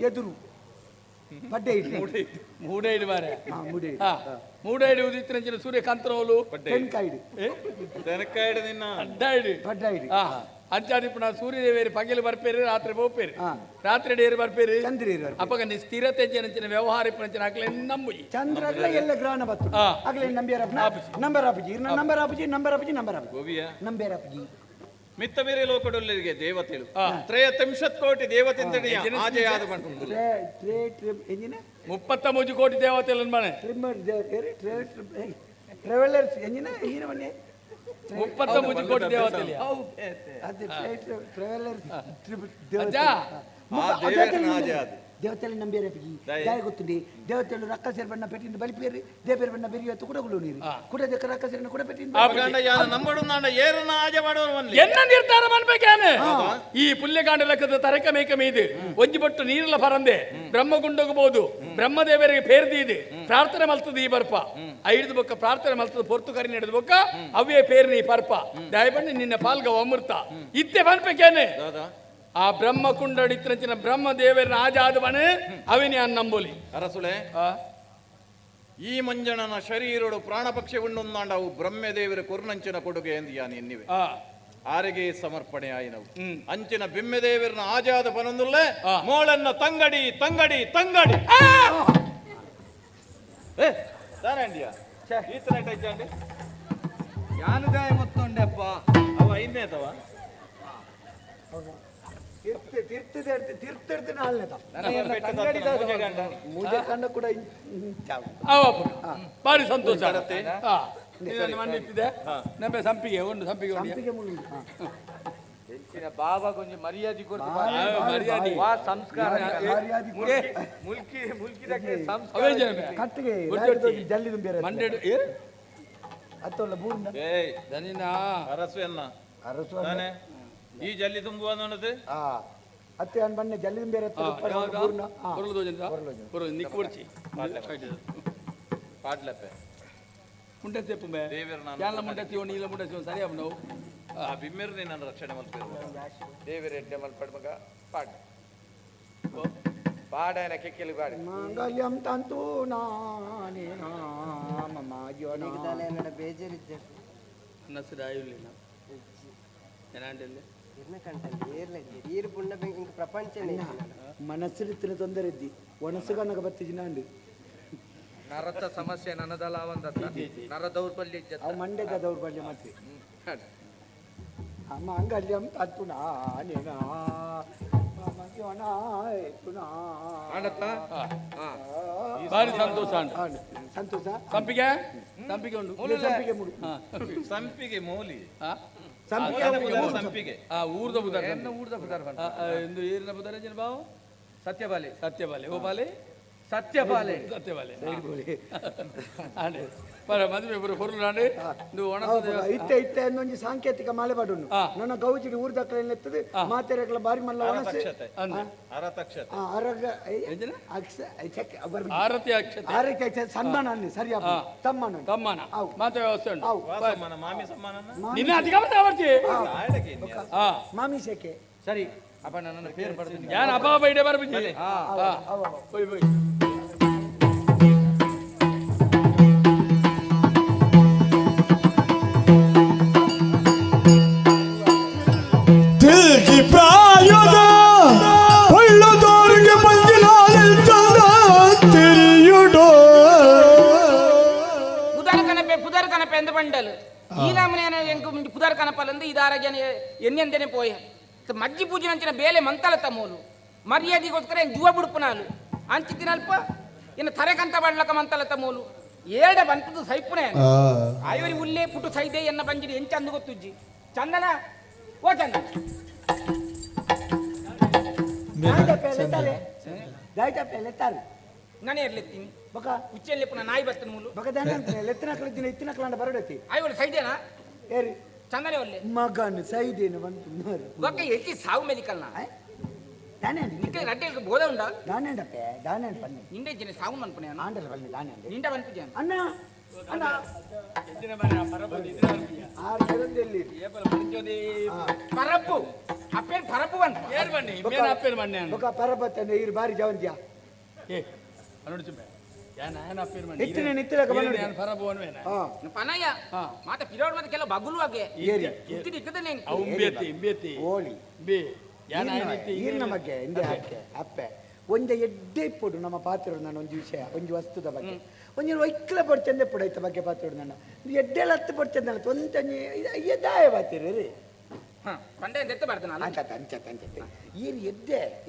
ಎದುರು ಪಡ್ಡೆ ಮೂಡೈಡು ಮಾರೆ ಮೂಡೈಡು ಉದಿತ್ತಿನ ಸೂರ್ಯಕಾಂತನೋಲು ತೆನ್ಕಾಯಿಡು ತೆನಕಾಯಿಡು ನಿನ್ನ ಪಡ್ಡಾಯಿಡು ಅಂಚಾಡಿಪುನ ಸೂರ್ಯದೇವೇರಿ ಪಗಲು ಬರ್ಪೇರಿ ರಾತ್ರಿ ಬೋಪೇರಿ ರಾತ್ರಿ ಡೇರಿ ಬರ್ಪೇರಿ ಅಪ್ಪಗ ಸ್ಥಿರತೆ ಜನಚಿನ ವ್ಯವಹಾರ ಪಂಚಿನ ಆಗ್ಲೇ ನಂಬುಜಿ ಚಂದ್ರ ಎಲ್ಲ ಗ್ರಹಣ ಬತ್ತು ಆಗ್ಲೇ ನಂಬರ್ ಆಪುಜಿ ನಂಬರ್ ಆಪುಜಿ ನಂಬರ್ ಆಪುಜಿ ನಂಬರ್ ಆಪುಜಿ ಗೋವಿಯ ನಂಬರ್ ಆಪುಜಿ ಮಿತ್ತ ಬೇರೆ ಲೋಕಡೊಲ್ಲರಿಗೆ ದೇವತೆಗಳು 33 ಕೋಟಿ ದೇವತೆಂದಡಿಯ ಆಜೆಯಾದ ಬಂಟು 33 ಕೋಟಿ ದೇವತೆಗಳು ಮನೆ ಟ್ರಾವೆಲರ್ಸ್ ಎಂಜಿನ ಎಂಜಿನ ಮನೆ 33 ಕೋಟಿ ದೇವತೆಗಳು ಅದು ಟ್ರಾವೆಲರ್ಸ್ ಆ ದೇವರನ ಆಜೆ ಅದು ದೇವತೆಲ್ಲ ನಂಬೇರೆ ದಾಯ ಗೊತ್ತುಂಡಿ ದೇವತೆಗಳು ರಕ್ಕ ಸೇರ್ಬಣ್ಣ ಪೆಟ್ಟಿಂದ ಬಲಿಪೇರಿ ದೇವರ ಬಣ್ಣ ಬೆರಿಯತ್ತು ಕುಡಗುಳು ನೀರು ಕುಡದಕ್ಕೆ ರಕ್ಕ ಸೇರಿನ ಕುಡ ಪೆಟ್ಟಿಂದ ಎನ್ನ ನಿರ್ಧಾರ ಮಾಡ್ಬೇಕೇನು ಈ ಪುಲ್ಯಕಾಂಡ ಲೆಕ್ಕದ ತರಕ ಮೇಕ ಮೀದು ಒಂಜಿ ಬಟ್ಟು ನೀರಲ್ಲ ಪರಂದೆ ಬ್ರಹ್ಮಗುಂಡೋಗಬಹುದು ಬ್ರಹ್ಮದೇವರಿಗೆ ಪೇರ್ದಿ ಇದೆ ಪ್ರಾರ್ಥನೆ ಮಲ್ತದ ಈ ಬರ್ಪ ಐದು ಬೊಕ್ಕ ಪ್ರಾರ್ಥನೆ ಮಲ್ತದ ಪೊರ್ತು ಕರಿ ನಡೆದ ಬೊಕ್ಕ ಅವೇ ಪೇರ್ ನೀ ಪರ್ಪ ದಯಬಣ್ಣಿ ನಿನ್ನ ಪಾಲ್ಗ ಅಮೃತ ಇತ್ತೆ ಬನ್ಬೇಕೇನೆ ಆ ಬ್ರಹ್ಮ ಕುಂಡಡಿತ್ತಿನ ಬ್ರಹ್ಮದೇವರನ್ನ ಆಜಾದವನು ಅವಿನಿ ಅನ್ನಂಬೋಲಿ ಅರಸುಳೆ ಈ ಮಂಜನನ ಶರೀರಡು ಪ್ರಾಣ ಪಕ್ಷಿ ಉಣ್ಣೊಂದಾಂಡವು ಬ್ರಹ್ಮದೇವರ ಕೊರ್ನಂಚಿನ ಕೊಡುಗೆ ಎಂದಿಯಾನ ಎನ್ನಿವೆ ಆರೆಗೆ ಸಮರ್ಪಣೆ ಆಯಿನವು ಅಂಚಿನ ಬ್ರಹ್ಮದೇವರನ್ನ ಆಜಾದ ಪನೊಂದುಲ್ಲೆ ಮೋಳನ್ನ ತಂಗಡಿ ತಂಗಡಿ ತಂಗಡಿ ತಾನಂಡಿಯ ಈತನ ಟೈಚಾಂಡಿ ಯಾನುಗಾಯ ಮೊತ್ತೊಂಡೆಪ್ಪ ಅವ ಇನ್ನೇತವ ಮೂಜೆ ಕಣ್ಣ ಕೂಡ ಬಾರಿ ಸಂತೋಷ ಮಣ್ಣಿಟ್ಟಿದೆ ನಮ್ಮೆ ಸಂಪಿಗೆ ಒಂದು ಸಂಪಿಗೆ ಹೆಚ್ಚಿನ ಬಾಬಾ ಕೊಂಚ ಮರ್ಯಾದೆ ಮರ್ಯಾದೆ ಸಂಸ್ಕಾರ ಮುಲ್ಕಿದಕ್ಕೆ ಕಟ್ಟಿಗೆ ಜಲ್ಲಿ ಬೇರೆ ಮಂಡ್ಯಡು ಅತ್ತೊಲ್ಲ ಬೂರ್ನ ದನಿನ ಅರಸು ಎನ್ನ ಅರಸು ಈ ಜಲ್ಲಿ ತುಂಬುವ ಅನ್ನೋದು ಅತ್ತೆ ಅನ್ ಬನ್ನೆ ಜಲ್ಲಿ ಬೇರೆ ಪಾಡ್ಲಪ್ಪೆ ಮುಂಡತ್ತೆ ಪುಂಬೆ ಯಾಲ ಮುಂಡತ್ತಿ ಓ ನೀಲ ಮುಂಡತ್ತಿ ಸರಿ ಅಪ್ಪ ನಾವು ಬಿಮ್ಮಿರ್ನಿ ನನ್ನ ರಕ್ಷಣೆ ಮಲ್ಪಿರು ದೇವರ ಎಡ್ಡೆ ಮಲ್ಪಡ್ಮಗ ಪಾಡ್ ಪಾಡನ ಕೆಕ್ಕೆಲಿ ಪಾಡಿ ಮಂಗಲ್ಯಂ ತಂತು ನಾನೇ ನಾಮ ಜೀವನ ಬೇಜಾರಿದ್ದೆ ನಸದ ಆಯುಲಿನ ಏನಾಂಡಲ್ಲಿ ಮನಸ್ಸಿನ ತೊಂದರೆ ಇದ್ದಿ ಒಣಸುಗನಗ ಬತ್ತಿಜಿ ನಾಂಡು ನರತ ಸಮಸ್ಯೆ ನನ್ನದಲ್ಲ ಅವಂದತ್ತ ನರ ದೌರ್ಬಲ್ಯ ಅವು ಮಂಡ್ಯದ ದೌರ್ಬಲ್ಯ ಮತ್ತೆ ಮಂಗಲ್ಯಂ ತಂತು ನಾನೇ ಬಾರಿ ಸಂತೋಷ ಸಂತೋಷ ಸಂಪಿಗೆ ಸಂಪಿಗೆ ಉಂಟು ಸಂಪಿಗೆ ಮುಡು ಸಂಪಿಗೆ ಮೌಲಿ ಸಂಪಿಗೆ ಊರ್ದ ಬುಧಾರ ಊರ್ದ ಬುಧಾರ ಎಂದು ಏರಿನ ಬುಧಾರ ಜನ ಬಾವು ಸತ್ಯಬಾಲೆ ಸತ್ಯಬಾಲೆ ಓ ಬಾಲೆ ಸತ್ಯಬಾಲೆ ಸತ್ಯಬಾಲೆ ಆಂಡೆ ಪರ ಮದುವೆ ಬರು ಹೊರಲು ನಾಂಡೆ ಇದು ಒಣಸದ ಇತ್ತೆ ಇತ್ತೆ ಅನ್ನೊಂಜಿ ಸಾಂಕೇತಿಕ ಮಾಲೆ ಬಾಡುನು ನನ್ನ ಗೌಜಿಡಿ ಊರ್ದಕ್ಕಳೆಲ್ಲ ಎತ್ತದು ಮಾತೆರೆಗಳ ಬಾರಿ ಮಲ್ಲ ಒಣಸೆ ಅರತಕ್ಷತೆ ಅರಗ ಆರತಿ ಅಕ್ಷತೆ ಆರತಿ ಅಕ್ಷತೆ ಸನ್ಮಾನ ಅನ್ನಿ ಸರಿಯಾ ತಮ್ಮನ ತಮ್ಮನ ಮಾತೆ ವ್ಯವಸ್ಥೆ ಉಂಟು ಮಾಮಿ ಸಮ್ಮಾನ ನಿನ್ನ ಅಧಿಕಾರತೆ ಆವರ್ತಿ ಮಾಮಿ ಶೆಕೆ ಸರಿ ಅಪ್ಪ ನನ್ನ ಪೇರು ಪಡ್ತೀನಿ ಯಾನ್ ಅಪ್ಪ ಬೈಡೆ ಬರ್ಬಿದ್ದೀನಿ ಹೋಯ್ ಹೋಯ್ ತಿರುಗಿ ಪ್ರಾಯದ ಒಳ್ಳದೋರಿಗೆ ಮಂಜಿಲಾಲಿಲ್ತದ ತಿರಿಯುಡೋ ಪುದರ್ ಕನಪೆ ಎಂದು ಬಂಡಲು ಈ ನಮ್ಮನೆ ಎಂಕು ಪುದರ್ ಕನಪಲಂದು ಇದಾರಗೆ ಎನ್ನೆಂದೇನೆ ಪೋಯ ಮಜ್ಜಿ ಪೂಜೆ ಅಂಚಿನ ಬೇಲೆ ಮಂತಲ ತಮ್ಮೋಲು ಮರ್ಯಾದೆಗೋಸ್ಕರ ಜುವ ಬಿಡುಪುನಾಲು ಅಂಚಿತ್ತಿನಲ್ಪ ಇನ್ನು ತರೆಕಂತ ಬಡ್ಲಕ ಮಂತಲ ತಮ್ಮೋಲು ಏಡ ಬಂತದ್ದು ಸೈಪುನೆ ಆಯವರಿ ಉಲ್ಲೇ ಪುಟ್ಟು ಸೈದೆ ಎನ್ನ ಬಂಜಿಡಿ ಎಂಚ ಅಂದು ಗೊತ್ತುಜ್ಜಿ ಚಂದನ ಓ ಚಂದ ನಾನೇ ಇರ್ಲೆತ್ತೀನಿ ಬಕ ಉಚ್ಚೆಲ್ಲಿ ಪುನಃ ನಾಯಿ ಬರ್ತನ ಮೂಲು ಬಕ ಲೆತ್ತಿನ ಇತ್ತಿನ ಕಲಾಂಡ ಬರಡತಿ ಆಯವಳು ಸೈದೇನಾ ಏರಿ ಚಂದನೆ ಒಲ್ಲೆ ಮಗನ್ ಸೈದೇನು ಬಂತು ಬಕ ಎಚ್ಚಿ ಸಾವು ಮೆದಿಕಲ್ನ ನಿಕ್ಕೆ ರಡ್ಡೆ ಬೋಧ ಉಂಡ ದಾನೇಂಡಪ್ಪೆ ದಾನೇಂಡ ಬನ್ನಿ ನಿಂಡೆ ಜನ ಸಾವು ಅನ್ಪಣೆ ಆಂಡಲ್ ಬನ್ನಿ ದಾನೇಂಡ ನಿಂಡ ಬಂತು ಅಣ್ಣ ಅಣ್ಣ ಪರಪ್ಪು ಅಪ್ಪೇನ್ ಪರಪ್ಪು ಬಂತ ಏರ್ ಬನ್ನಿ ಮೇನ ಅಪ್ಪೇನ್ ಬನ್ನಿ ಬಕ ಪರಬತ್ತನೆ ಇರು ಬಾರಿ ಜವಂತ್ಯ ಏ ಅನುಡು ಚುಮ್ಮೆ ಯಾನ ಯಾನ ಅಪ್ಪೇನ್ ಬನ್ನಿ ಇತ್ತಿನ ನಿತ್ತಿನ ಗಮನ ಯಾನ ಪರಬೋನ್ವೇನ ಪನಯ ಮಾತ ಪಿರೋಡ್ ಮತ್ತೆ ಕೆಲ ಬಗುಲುವಾಗೆ ಏರಿ ಇತ್ತಿನ ಇಕ್ಕದನೆ ಇಂಬೇತಿ ಓಳಿ ಬಿ ಯಾನ ಐತಿ ಈರ್ನ ಬಗ್ಗೆ ಇಂದೆ ಹಾಕೆ ಅಪ್ಪೆ ಒಂದೇ ಎಡ್ಡೆ ಇಪ್ಪುಡು ನಮ್ಮ ಪಾತ್ರ ನಾನು ಒಂದು ವಿಷಯ ಒಂದು ವಸ್ತುದ ಬಗ್ಗೆ ಒಂದಿನ ವೈಕ್ಲ ಪಡ್ಚಂದೆ ಪುಡೈತ ಬಗ್ಗೆ ಪಾತ್ರ ನನ್ನ ಎಡ್ಡೆಲ್ಲ ಹತ್ತು ಪಡ್ಚಂದಲ್ಲ ತೊಂತಂಜಿ ದಾಯ ಬಾತಿರಿ ರೀ ಕೊಂಡೆ ಎತ್ತ ಬರ್ತಾನಲ್ಲ ಅಂಚತ ಅಂಚತ ಅಂಚತೆ ಈರ್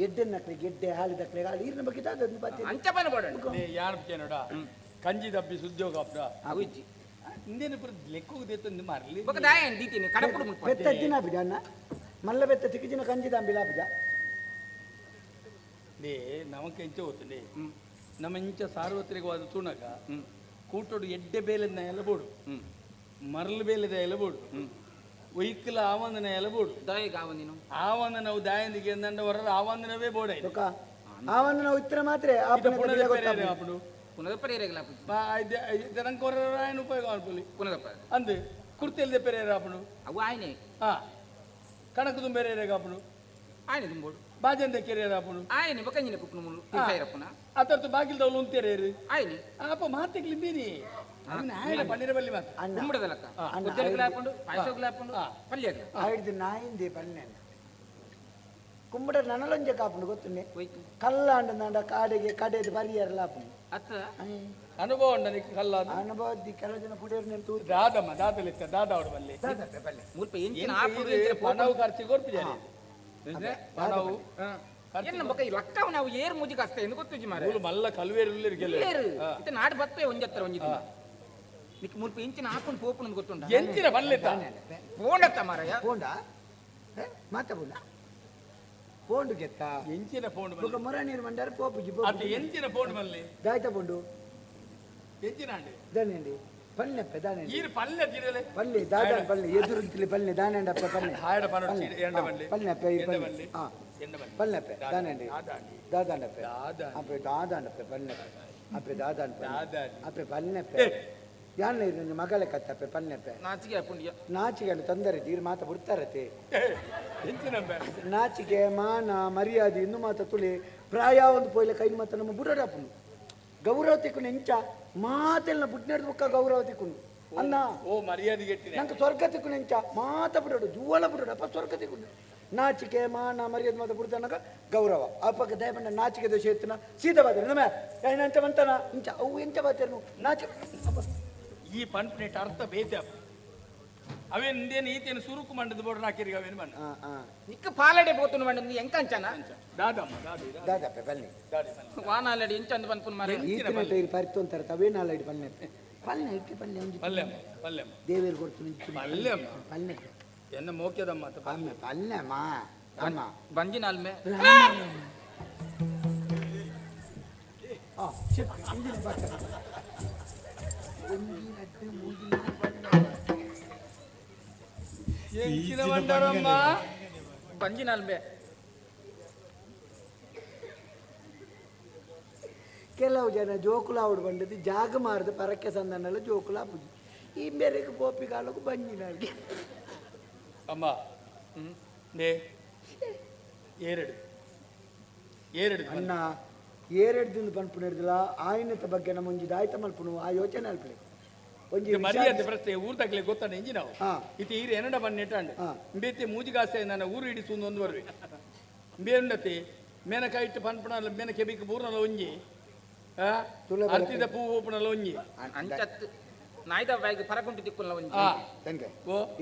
ಎಡ್ಡೆನ್ನಕ್ಳಿಗೆ ಎಡ್ಡೆ ಹಾಲಿದಕ್ಳಿಗೆ ಹಾಲು ಈರ್ನ ಬಗ್ಗೆ ಅದನ್ನು ಬಾತಿ ಅಂಚಪನ ಬೋಡ ಯಾನ್ ನೋಡ ಕಂಜಿ ದಪ್ಪಿ ಸುದ್ಯೋಗ ಅಪ್ಪ ಅವಿಜ್ಜಿ ಇಂದೇನು ಪುರ ಲೆಕ್ಕೋಗದೇತಂದು ಮಾರ್ಲಿ ಬಕ ದಾಯ ದೀತಿನಿ ಕಡಪುಡು ಮುಲ್ಪ ಬೆತ್ತ ದಿನ ಬಿಡ ಅಣ್ಣ ಮಲ್ಲ ಬೆತ್ತ ತಿಕ್ಕಿಜಿನ ಕಂಜಿ ದಾಂಬಿಲ ಬಿಡ ನಮಕ್ಕೆ ಇಂಚೆ ಹೋಗ್ತದೆ ನಮ್ಮ ಇಂಚ ಸಾರ್ವತ್ರಿಕವಾದ ತೂಣಕ ಕೂಟೋಡು ಎಡ್ಡೆ ಬೇಲೆದ ಎಲ್ಲ ಬೋಡು ಮರಳು ಬೇಲೆದ ಎಲ್ಲ ಬೋಡು ಒಯ್ಕಲ ಆವಂದನ ಎಲ್ಲ ಬೋಡು ಆವಂದ ನಾವು ದಾಯಂದಿಗೆ ಎಂದಂಡ ಹೊರ ಆವಂದನವೇ ಬೋಡ ಆವಂದನ ಉತ್ತರ ಮಾತ್ರ ఆయన ఉపయోగం అనుకోలే అందు కుర్తెల్దే పెరేరా అప్పుడు అవు ఆయనే కణకు దుంబెరేరే అప్పుడు ఆయన దుంబోడు బాజన్ దెక్కెరేరా అప్పుడు ఆయన బకంజిన కుక్కును తీసైరప్పున అతర్తో బాకిల్ దౌలు ఉంతేరేరు ఆయనే అప్ప మాతెకి లింబిని ఆయన పన్నీరబల్లి మాత కుమ్మడదలక కొద్దెలకు లేపండు పైసకు లేపండు పల్లెక ఆయిది నాయింది పల్లె ಕುಂಬಡ ನನಲೊಂಜೆ ಕಾಪುಂಡು ಗೊತ್ತುಂಡೆ ಕಲ್ಲಾಂಡ ಕಾಡೆಗೆ ಕಡೆದು ಬರಿಯರ್ ಲಾಪುಂಡು ಅತ್ತ ಅನುಭವ ಉಂಡ ನಿಕ್ಕೆ ಕಲ್ಲ ಅನುಭವ ಕೆಲವು ಜನ ಪುಡಿಯರ್ ನೆಂತು ದಾದಮ್ಮ ದಾದಲಿತ್ತ ದಾದ ಅವಡ ಬಲ್ಲಿ ಮುಲ್ಪ ಎಂಚಿನ ಆಪುಡು ಪಣವು ಖರ್ಚು ಕೊರ್ಪಿಜಾರಿ ಪಣವು ಎನ್ನ ಬಕ ಈ ಲಕ್ಕವ ನಾವು ಏರ್ ಮುಜಿ ಕಷ್ಟ ಎಂದು ಗೊತ್ತುಜಿ ಮಾರೆ ಮೂಲ ಮಲ್ಲ ಕಲ್ವೇರು ಉಲ್ಲಿರ್ ಗೆಲ್ಲ ಇತ ನಾಡು ಬತ್ತೇ ಒಂಜತ್ತರ ಒಂಜಿದ ನಿಕ್ಕೆ ಮುಲ್ಪ ಎಂಚಿನ ಆಪುಂಡು ಪೋಪುಂಡು ಗೊತ್ತುಂಡ ಎಂಚಿನ ಬಲ್ಲಿತ ಪೋಂಡತ್ತ ಮಾರಯ ಪೋಂಡ ಮಾತ ಪೋಂಡ ಪೋಂಡು ಗೆತ್ತ ಎಂಚಿನ ಪೋಂಡು ಬೊಕ ಮೊರ ನೀರು ಮಂಡಾರ ಪೋಪುಜಿ ಅದು ಎಂಚಿನ ಪೋಂಡು ಬಲ್ಲಿ ದಾಯ್ತ ಪೋಂಡು ಎಂಚಿನ ಅಂಡಿ ದಾನೆಂಡಿ ಪಲ್ಲೆಪ್ಪ ದಾನೆಂಡಿ ಈರು ಪಲ್ಲೆ ತಿರಲೆ ಪಲ್ಲೆ ದಾದ ಪಲ್ಲೆ ಎದುರುಂತಿಲಿ ಪಲ್ಲೆ ದಾನೆಂಡಪ್ಪ ಪಲ್ಲೆ ಹಾಯಡ ಪನೋ ಎಂಡ ಬಲ್ಲಿ ಪಲ್ಲೆಪ್ಪ ಈ ಪಲ್ಲೆ ಹಾ ಎಂಡ ಬಲ್ಲಿ ಪಲ್ಲೆಪ್ಪ ದಾನೆಂಡಿ ದಾದಾಂಡಪ್ಪ ಅಪ್ಪ ದಾದಾಂಡಪ್ಪ ಪಲ್ಲೆಪ್ಪ ಅಪ್ಪ ದಾದಾಂಡಪ್ಪ ಅಪ್ಪ ಪಲ್ಲೆಪ್ಪ ಯಾನ ಇರ ಮಗಲೆ ಕತ್ತಪ್ಪ ಪಲ್ಲೆಪ್ಪ ನಾಚಿಗೆ ಅಪ್ಪುಂಡಿಯ ನಾಚಿಗೆ ತೊಂದರೆ ಇರು ಮಾತ ಬಿಡ್ತಾರತೆ ಎಂಚಿನ ನಾಚಿಕೆ ಮಾನ ಮರ್ಯಾದೆ ಇನ್ನು ಮಾತ ತುಳಿ ಪ್ರಾಯ ಒಂದು ಪೋಯ್ಲೆ ಕೈ ಮಾತ ನಮ್ಮ ಬುಡಡಪ್ಪನು ಗೌರವ ತಿಕ್ಕೊಂಡು ಎಂಚ ಮಾತೆಲ್ಲ ಬುಡ್ನೆಡ್ದು ಬುಕ್ಕ ಗೌರವ ತಿಕ್ಕೊಂಡು ಅನ್ನ ಓ ಮರ್ಯಾದೆ ಗೆಟ್ಟಿದೆ ನಂಗೆ ಸ್ವರ್ಗ ತಿಕ್ಕೊಂಡು ಎಂಚ ಮಾತ ಬಿಡೋಡು ಜೂವಳ ಬಿಡೋಡು ಅಪ್ಪ ಸ್ವರ್ಗ ತಿಕ್ಕೊಂಡು ನಾಚಿಕೆ ಮಾನ ಮರ್ಯಾದೆ ಮಾತ ಬಿಡ್ತಾನಾಗ ಗೌರವ ಅಪ್ಪಕ್ಕ ದಯಮಂಡ ನಾಚಿಕೆ ದೋಷ ಎತ್ತಿನ ಸೀದಾ ಬಾದ್ರೆ ನಮ್ಮ ಏನಂತ ಬಂತಾನ ಇಂಚ ಅವು ಎಂಚ ಬಾತೇನು ನಾಚಿಕೆ ಈ ಪಂಪ್ನೆಟ್ ಅರ್ಥ ಬೇತೆ ಅವೇನು ಇಂದೇನು ಈತೇನು ಸುರುಕು ಮಂಡದ ಬೋರ್ಡ್ ಹಾಕಿರಿ ಅವೇನು ಬಣ್ಣ ನಿಕ್ಕ ಪಾಲಡೆ ಬೋತುನು ಮಂಡ ಎಂಕಂಚನ ದಾದಮ್ಮ ದಾದಪ್ಪ ಬನ್ನಿ ವಾನಾಲಡಿ ಎಂಚಂದು ಬಂದ್ಪುನ್ ಮಾರೆ ಈತಿನ ಟೈರ್ ಪರಿತು ಅಂತಾರೆ ತವೇನಾಲಡಿ ಪಲ್ಲೆ ಪಲ್ಲೆ ಇಟ್ಟು ಪಲ್ಲೆ ಒಂಜಿ ಪಲ್ಯಮ್ಮ ಪಲ್ಯಮ್ಮ ದೇವೇರು ಕೊಡ್ತೀನಿ ಪಲ್ಯಮ್ಮ ಪಲ್ಲೆ ಎನ್ನ ಮೋಕ್ಯದಮ್ಮ ಪಲ್ಲೆ ಪಲ್ಲೆಮ್ಮ ಅಮ್ಮ ಬಂಜಿನಾಲ್ಮೆ ಎಂಚಿನ ಬಂಡರಮ್ಮ ಬಂಜಿನಾಲ್ಮೆ ಕೆಲವು ಜನ ಜೋಕುಲ ಆವಡು ಬಂಡದ್ದು ಜಾಗ ಮಾರ್ದು ಪರಕ್ಕೆ ಸಂದನೆಲ್ಲ ಜೋಕುಲ ಪೂಜಿ ಈ ಬೇರೆಗೆ ಗೋಪಿ ಕಾಲಕ್ಕೂ ಬಂಜಿನಾಗಿ ಅಮ್ಮ ನೇ ಏರೆಡು ಅಣ್ಣ ಏರೆಡು ದಿನ ಪನ್ಪುನ ಹಿಡಿದಿಲ್ಲ ಆಯ್ನತ ಬಗ್ಗೆ ನಮ್ಮ ಒಂಜಿ ದಾಯ್ತ ಮಲ್ಪುನು ಆ ಯೋಚನೆ ಅಲ್ಪಡೆ ಒಂಜಿ ಮರ್ಯಾದೆ ಪ್ರಶ್ನೆ ಊರ್ ತಗ್ಲೆ ಗೊತ್ತಾನ ಇಂಜಿ ನಾವು ಇತಿ ಈರು ಎನ್ನಡ ಬನ್ನೆಟ್ಟಾಂಡು ಬೇತೆ ಮೂಜಿಗಾಸೆ ನನ್ನ ಊರು ಹಿಡಿಸುಂದು ಒಂದು ಬರ್ವೆ ಬೇಂಡತಿ ಮೇನಕ ಇಟ್ಟು ಪನ್ಪುನಲ್ಲ ಮೇನ ಕೆಬಿಕ್ ಪೂರ್ಣಲ ಒಂಜಿ ಅರ್ತಿದ ಪೂ ಓಪನಲ ಒಂಜಿ ಅಂಚತ್ತು ನಾಯ್ದ ಬ್ಯಾಗ್ ಪರಕುಂಟು ತಿಕ್ಕುಲ್ಲ ಒಂಜಿ ತಂಗೆ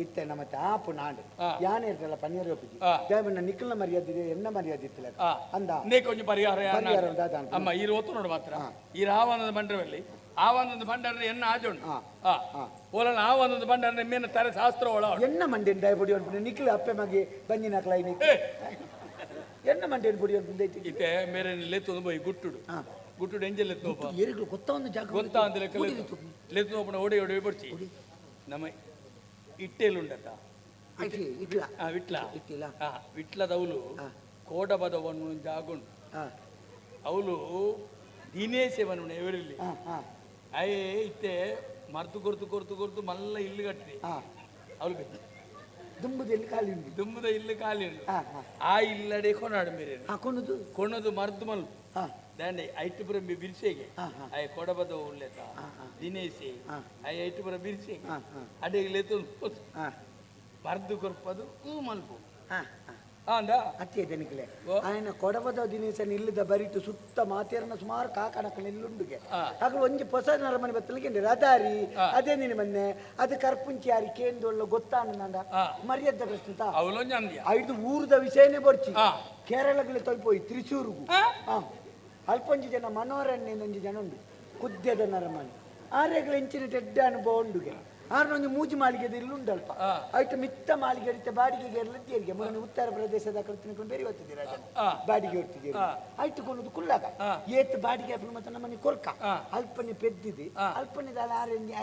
ಇತ್ತೆ ನಮ್ಮ ತಾಪು ನಾಡು ಯಾನೆ ಇರ್ತಲ್ಲ ಪನ್ನೀರ್ ಒಪ್ಪಿಜಿ ದೇವಣ್ಣ ನಿಕ್ಕಲ ಮರ್ಯಾದೆ ಎನ್ನ ಮರ್ಯಾದೆ ಇತ್ತಲ್ಲ ಅಂದ ನೇ ಕೊಂಚ ಪರಿಹಾರ ಪರಿಹಾರ ಅಮ್ಮ ಈ ರೋತು ನೋಡು ಮಾತ್ರ ಈ ಆವಾನದ ಬಂಡ್ರವಲ್ಲಿ ಆವಾನದ ಬಂಡರ ಎನ್ನ ಆಜೋಂಡು ಓಲನ ಆವಾನದ ಬಂಡರ ಮೇನ ತರ ಶಾಸ್ತ್ರ ಒಳ ಎನ್ನ ಮಂಡಿನ ಡೈಬುಡಿ ಅನ್ಪುಣ ನಿಕ್ಕಲ ಅಪ್ಪೆ ಮಗೆ ಬಂಜಿನ ಕ್ಲೈನಿಕ್ ಎನ್ನ ಮಂಡಿನ ಬುಡಿ ಅನ್ಪುಂದೆ ಇತ್ತೆ ಮೇರೆ ಲೆತ್ತು ಬೈ ಗುಟ್ಟುಡು ಗುಟ್ಟುಡು ಎಂಜಲ್ ಎತ್ತೋಪ ಏರಿಗಳು ಗೊತ್ತ ಒಂದು ಜಾಗ ಗೊತ್ತಾ ಅಂತ ಲೆತ್ತು ಓಪನ ಓಡಿ ಓಡಿ ಬರ್ಚಿ ನಮ್ಮ ಇಟ್ಟೇಲುಂಡತ್ತ ವಿಟ್ಲದವಳು ಕೋಡಪದವನ್ನು ಜಾಗುಂಡು ಅವಳು ದಿನೇಶವನು ಎವರಲ್ಲಿ ಅಯ್ಯೇ ಇತ್ತೆ ಮರ್ತು ಕೊರ್ತು ಮಲ್ಲ ಇಲ್ಲು ಕಟ್ಟಿ ಅವಳು ಬೇಕು ದುಂಬುದ ಇಲ್ಲು ಕಾಲಿ ಆ ಇಲ್ಲಡೆ ಕೊನಾಡು ಮೇರೆ ಕೊನದು ಮರ್ದು ಮಲ್ಲು ದಾಂಡೆ ಐಟುಪುರ ಬಿರ್ಸೆಗೆ ಅಯ್ಯ ಕೊಡಬದ ಉಳ್ಳೆತ ದಿನೇಶಿ ಅಯ್ಯ ಐಟುಪುರ ಬಿರ್ಸೆಗೆ ಅಡೆಗೆ ಲೆತ್ತು ಮರ್ದು ಕೊರ್ಪದು ಮಲ್ಪು ಅತ್ತಿಯ ಜನಕಲೆ ఆయన ಕೊಡಬದ ದಿನೇಶನ ಇಲ್ಲದ ಬರಿತು ಸುತ್ತ ಮಾತೇರನ ಸುಮಾರು ಕಾಕಣಕನ ಇಲ್ಲುಂಡುಗೆ ಹಾಗೆ ಒಂಜಿ ಹೊಸ ನರಮನೆ ಬತ್ತಲಿಗೆ ರದಾರಿ ಅದೇ ನಿನ್ನ ಮೊನ್ನೆ ಅದು ಕರ್ಪುಂಚಿ ಯಾರಿ ಕೇಂದ್ರಲ್ಲ ಗೊತ್ತಾಂಡ ಮರ್ಯಾದ ಪ್ರಶ್ನೆ ಐದು ಊರದ ವಿಷಯನೇ ಬರ್ಚಿ ಕೇರಳಗಳು ತೊಯ್ಪೋಯಿ ತ್ರಿಶೂರ್ಗು ಅಲ್ಪೊಂಜಿ ಜನ ಮನೋರಣ್ಯ ಒಂಜಿ ಜನ ಉಂಡು ಕುದ್ಯದ ನರಮನೆ ಆರೆಗಳು ಹೆಂಚಿನ ಟೆಡ್ಡ ಅನುಭವ ಉಂಡುಗೆ ಆರ್ನೊಂದು ಮೂಜಿ ಮಾಳಿಗೆದ ಇಲ್ಲಿ ಉಂಟಲ್ಪ ಆಯ್ತು ಮಿತ್ತ ಮಾಳಿಗೆ ಇರುತ್ತೆ ಬಾಡಿಗೆಗೆ ಇರಲಿದ್ದೇರಿಗೆ ಮೊನ್ನೆ ಉತ್ತರ ಪ್ರದೇಶದ ಕಡೆ ತಿನ್ಕೊಂಡು ಬೇರೆ ಹೊತ್ತಿದ್ದೀರ ಬಾಡಿಗೆ ಹೊರ್ತಿದ್ದೀರಿ ಆಯ್ತು ಕೊನ್ನದು ಕುಲ್ಲಾಗ ಏತ್ ಬಾಡಿಗೆ ಹಾಕೊಂಡು ಮತ್ತೆ ನಮ್ಮನೆ ಕೊರ್ಕ ಅಲ್ಪನೆ ಪೆದ್ದಿದೆ ಅಲ್ಪನೆ ದಾಲ ಆರೆಂಜಿ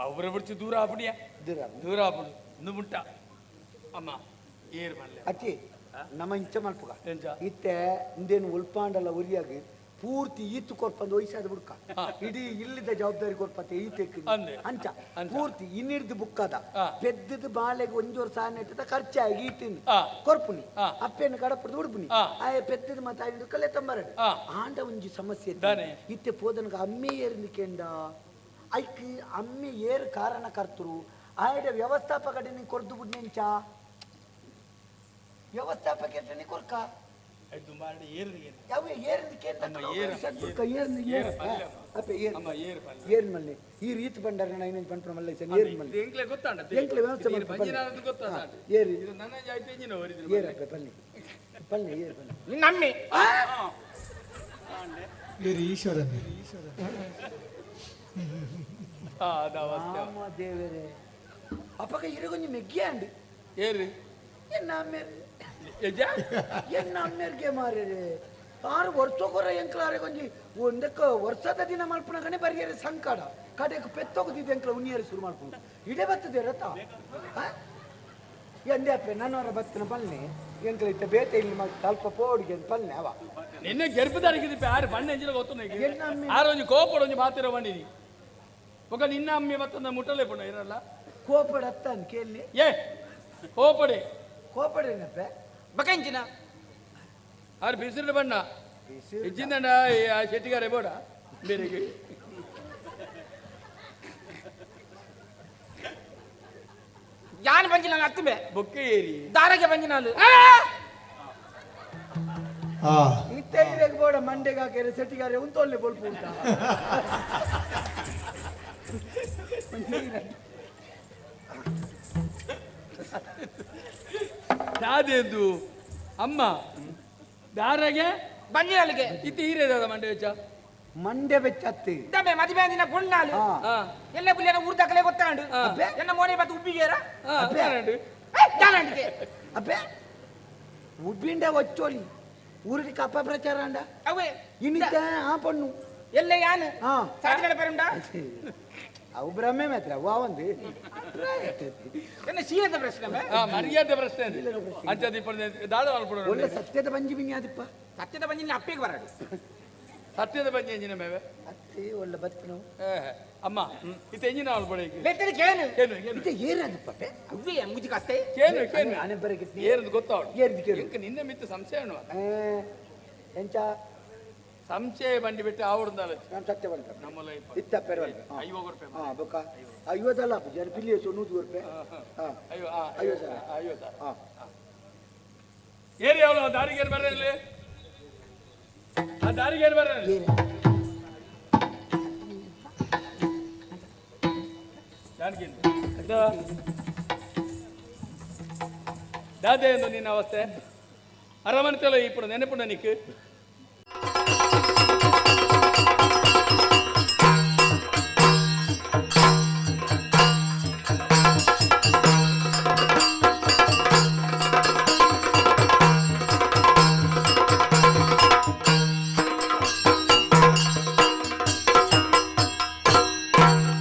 ಅವರ ಬಿಡ್ತಿ ದೂರ ಆಗ್ಬಿಡಿಯ ದೂರ ಆಗ್ಬಿಡು ಇನ್ನು ಮುಟ್ಟ ಅಮ್ಮ ಏರ್ ಮಾಡಲಿ ಅಚ್ಚಿ ನಮ್ಮ ಇಂಚ ಮಲ್ಪಗ ಇತ್ತೆ ಇಂದೇನು ಉಲ್ಪಾಂಡಲ್ಲ ಉರಿಯಾಗಿ ಪೂರ್ತಿ ಈತು ಕೊರ್ಪಂದು ವಯಸ್ಸಾದ ಬುಡ್ಕ ಇಡೀ ಇಲ್ಲಿದ್ದ ಜವಾಬ್ದಾರಿ ಕೊರ್ಪತ್ತೆ ಈತೆಕ್ ಅಂಚ ಪೂರ್ತಿ ಇನ್ನಿಡ್ದು ಬುಕ್ಕದ ಪೆದ್ದದ ಬಾಳೆಗೆ 1 ವರ್ಷ ನೆಟ್ಟದ ಖರ್ಚಾಗಿ ಈತಿನ ಕೊರ್ಪುನಿ ಅಪ್ಪೆನ ಕಡಪದ ಉಡುಪುನಿ ಆಯ ಪೆದ್ದದ ಮತ್ತೆ ಐದು ಕಲೆ ತಂಬರಡು ಆಂಡ ಒಂಜಿ ಸಮಸ್ಯೆ ಇತ್ತೆ ಪೋದನಗ ಅಮ್ಮೆ ಏರ್ನಿಕೆಂಡ ಐಕ್ ಅಮ್ಮೆ ಏರ್ ಕಾರಣ ಕರ್ತರು ಆಯ್ಡ ವ್ಯವಸ್ಥಾಪಕಡೆ ನೀ ಕೊರ್ದು ಬಿಡ್ನೆಂಚ ವ್ಯವಸ್ಥಾಪಕ ಕೊರ್ಕ ಯಾವ ಏರ್ನಿಕೆ ಏರ್ ಮಲ್ಲೆ ಈ ರೀತಿ ಬಂಡಾರ ನೈನ್ ಬಂಟ್ರ ಮಲ್ಲ ಏರ್ ಮಲ್ಲೆ ಎಂಕ್ಲೆ ವ್ಯವಸ್ಥೆ ಏರಿ ಏರಪ್ಪ ಪಲ್ಲಿ ಪಲ್ಲಿ ಏರ್ ಪಲ್ಲಿ ನಮ್ಮೆ ಈಶ್ವರನ್ ದೇವರೇ ಅಪ್ಪಗ ಇರಗೊಂಜಿ ಮೆಗ್ಗಿ ಅಂಡ್ ಏರಿ ಎನ್ನಮ್ಮೆರ್ಗೆ ಮಾರ್ರೆ 6 ವರ್ಷಕ್ಕೊರ ಎಂಕ್ಲಾರೆ ಕೊಂಜಿ ಒಂದಕ್ಕ ವರ್ಷದ ದಿನ ಮಲ್ಪನಗನೆ ಬರಿಯರೆ ಸಂಕಟ ಕಡೆಗೆ ಪೆತ್ತೋಗದಿದ್ದೆ ಎಂಕ್ಲ ಉಣಿಯರೆ ಶುರು ಮಾಡ್ಕೊಂಡು ಇಡೇ ಬರ್ತದೆ ರಥ ಎಂದೇ ಅಪ್ಪೆ ನನ್ನವರ ಬತ್ತನ ಪಲ್ನೆ ಎಂಕ್ಲ ಇತ್ತ ಬೇತೆ ಇಲ್ಲಿ ಸ್ವಲ್ಪ ಪೋಡಿಗೆ ಪಲ್ನೆ ಅವ ನಿನ್ನೆ ಗೆರ್ಪದಾರಿಗಿದ್ದೆ ಆರು ಬಣ್ಣ ಎಂಜಿನ ಗೊತ್ತು ಆರೊಂಜಿ ಕೋಪಡ ಒಂಜಿ ಮಾತಿರೋ ಬಂದಿನಿ ಒಗ ನಿನ್ನ ಅಮ್ಮಿ ಮತ್ತೊಂದು ಮುಟ್ಟಲೇ ಪುಣ ಇರಲ್ಲ ಕೋಪಡ ಅತ್ತ ಅಂತ ಕೇಳಿ ಕೋಪಡೆ ಕೋಪಡೇನಪ್ಪ ಬಕಂಚಿನ ಆರು ಬಿಸಿಲು ಬಣ್ಣ ಹೆಚ್ಚಿಂದ ಶೆಟ್ಟಿಗಾರೆ ಬೋಡ ಬೇರೆಗೆ ಯಾನ್ ಬಂಜಿನ ಹತ್ತುಬೆ ಬೊಕ್ಕೆ ಏರಿ ದಾರಗೆ ಬಂಜಿನಾಲು ಇತ್ತೆ ಇರೆಗೆ ಬೋಡ ಮಂಡೆಗೆ ಹಾಕಿದ್ರೆ ಸೆಟ್ಟಿಗಾರೆ ಉಂತೊಳ್ಳೆ ಬೊಲ್ಪು ಉಂಟ ಯಾವ್ದು ಅಮ್ಮ ದಾರಗೆ ಬಂಜಿನಾಲಿಗೆ ಇತ್ತು ಹೀರೇದ ಮಂಡೆ ವೆಚ್ಚ ಮಂಡೆ ಬೆಚ್ಚತ್ತಿ ದಮ್ಮೆ ಮದುವೆ ದಿನ ಕೊಂಡಾಲು ಎಲ್ಲ ಪುಲ್ಲಿನ ಊರ್ದಕಲೆ ಗೊತ್ತಾಂಡು ಎನ್ನ ಮೋನೆ ಬತ್ತು ಉಬ್ಬಿಗೇರ ಜಾನಂಡಿಗೆ ಅಬ್ಬೆ ಉಬ್ಬಿಂಡೆ ಒಚ್ಚೋಲಿ ಊರಿಗೆ ಕಪ್ಪ ಪ್ರಚಾರ ಅಂಡ ಅವೇ ಇನ್ನಿತ ಆ ಪಣ್ಣು ಎಲ್ಲ ಯಾನು ಸಾಧನೆ ಪರುಂಡ ಅವು ಬ್ರಹ್ಮೆ ಮಾತ್ರ ಒಂದು ಎನ್ನ ಸೀಯದ ಪ್ರಶ್ನೆ ಮರ್ಯಾದೆ ಪ್ರಶ್ನೆ ಅಂಚದಿ ದಾಳ ಒಳ್ಳೆ ಸತ್ಯದ ಬಂಜಿ ಬಿನಿ ಆದಿಪ್ಪ ಸತ್ಯದ ಬಂಜಿನ ಅಪ್ಪಿಗೆ ಬರಡು ಸತ್ಯದ ಬಂಜಿ ಎಂಜಿನ ಮೇವೆ ಅತ್ತೆ ಒಳ್ಳೆ ಬತ್ತನು ಅಮ್ಮ ಇತ್ತು ಎಂಜಿನ ಅವಳು ಬಳಿಗೆ ಬೆತ್ತದ ಕೇನು ಇದು ಏರಾದಿಪ್ಪ ಅವ್ವೇ ಮುಜಿ ಕಸ್ತೆ ಕೇನು ಕೇನು ಆನೆ ಬರಗೆ ಏರದು ಗೊತ್ತಾವಳು ಏರ್ದು ಕೇಳು ನಿನ್ನೆ ಮಿತ್ತು ಸಂಶಯ ಎಂಚ ಸಂಶಯ ಬಂಡಿ ಬಿಟ್ಟು ಆವಡ್ದಾಳ ನಾನು ಸತ್ಯ ಬಂತ ನಮ್ಮ ಲೈಫ್ ಇತ್ತ ಪೆರವಲ್ 50 ರೂಪಾಯಿ ಹಾ ಬೊಕ್ಕ 50 ಅಲ್ಲ ಜನ ಪಿಲ್ಲಿ 100 ರೂಪಾಯಿ ಅಯ್ಯೋ 50 ಹಾ ಏರಿ ಅವಳು ದಾರಿಗೆ ಏನು ಬರಲಿ ಆ ದಾರಿಗೆ ಏನು ಬರಲಿ ದಾದೆ ಎಂದು ನಿನ್ನ ಅವಸ್ಥೆ ಅರಮನೆ ತಲ ఇప్పుడు ನೆನಪುಂಡ నీకు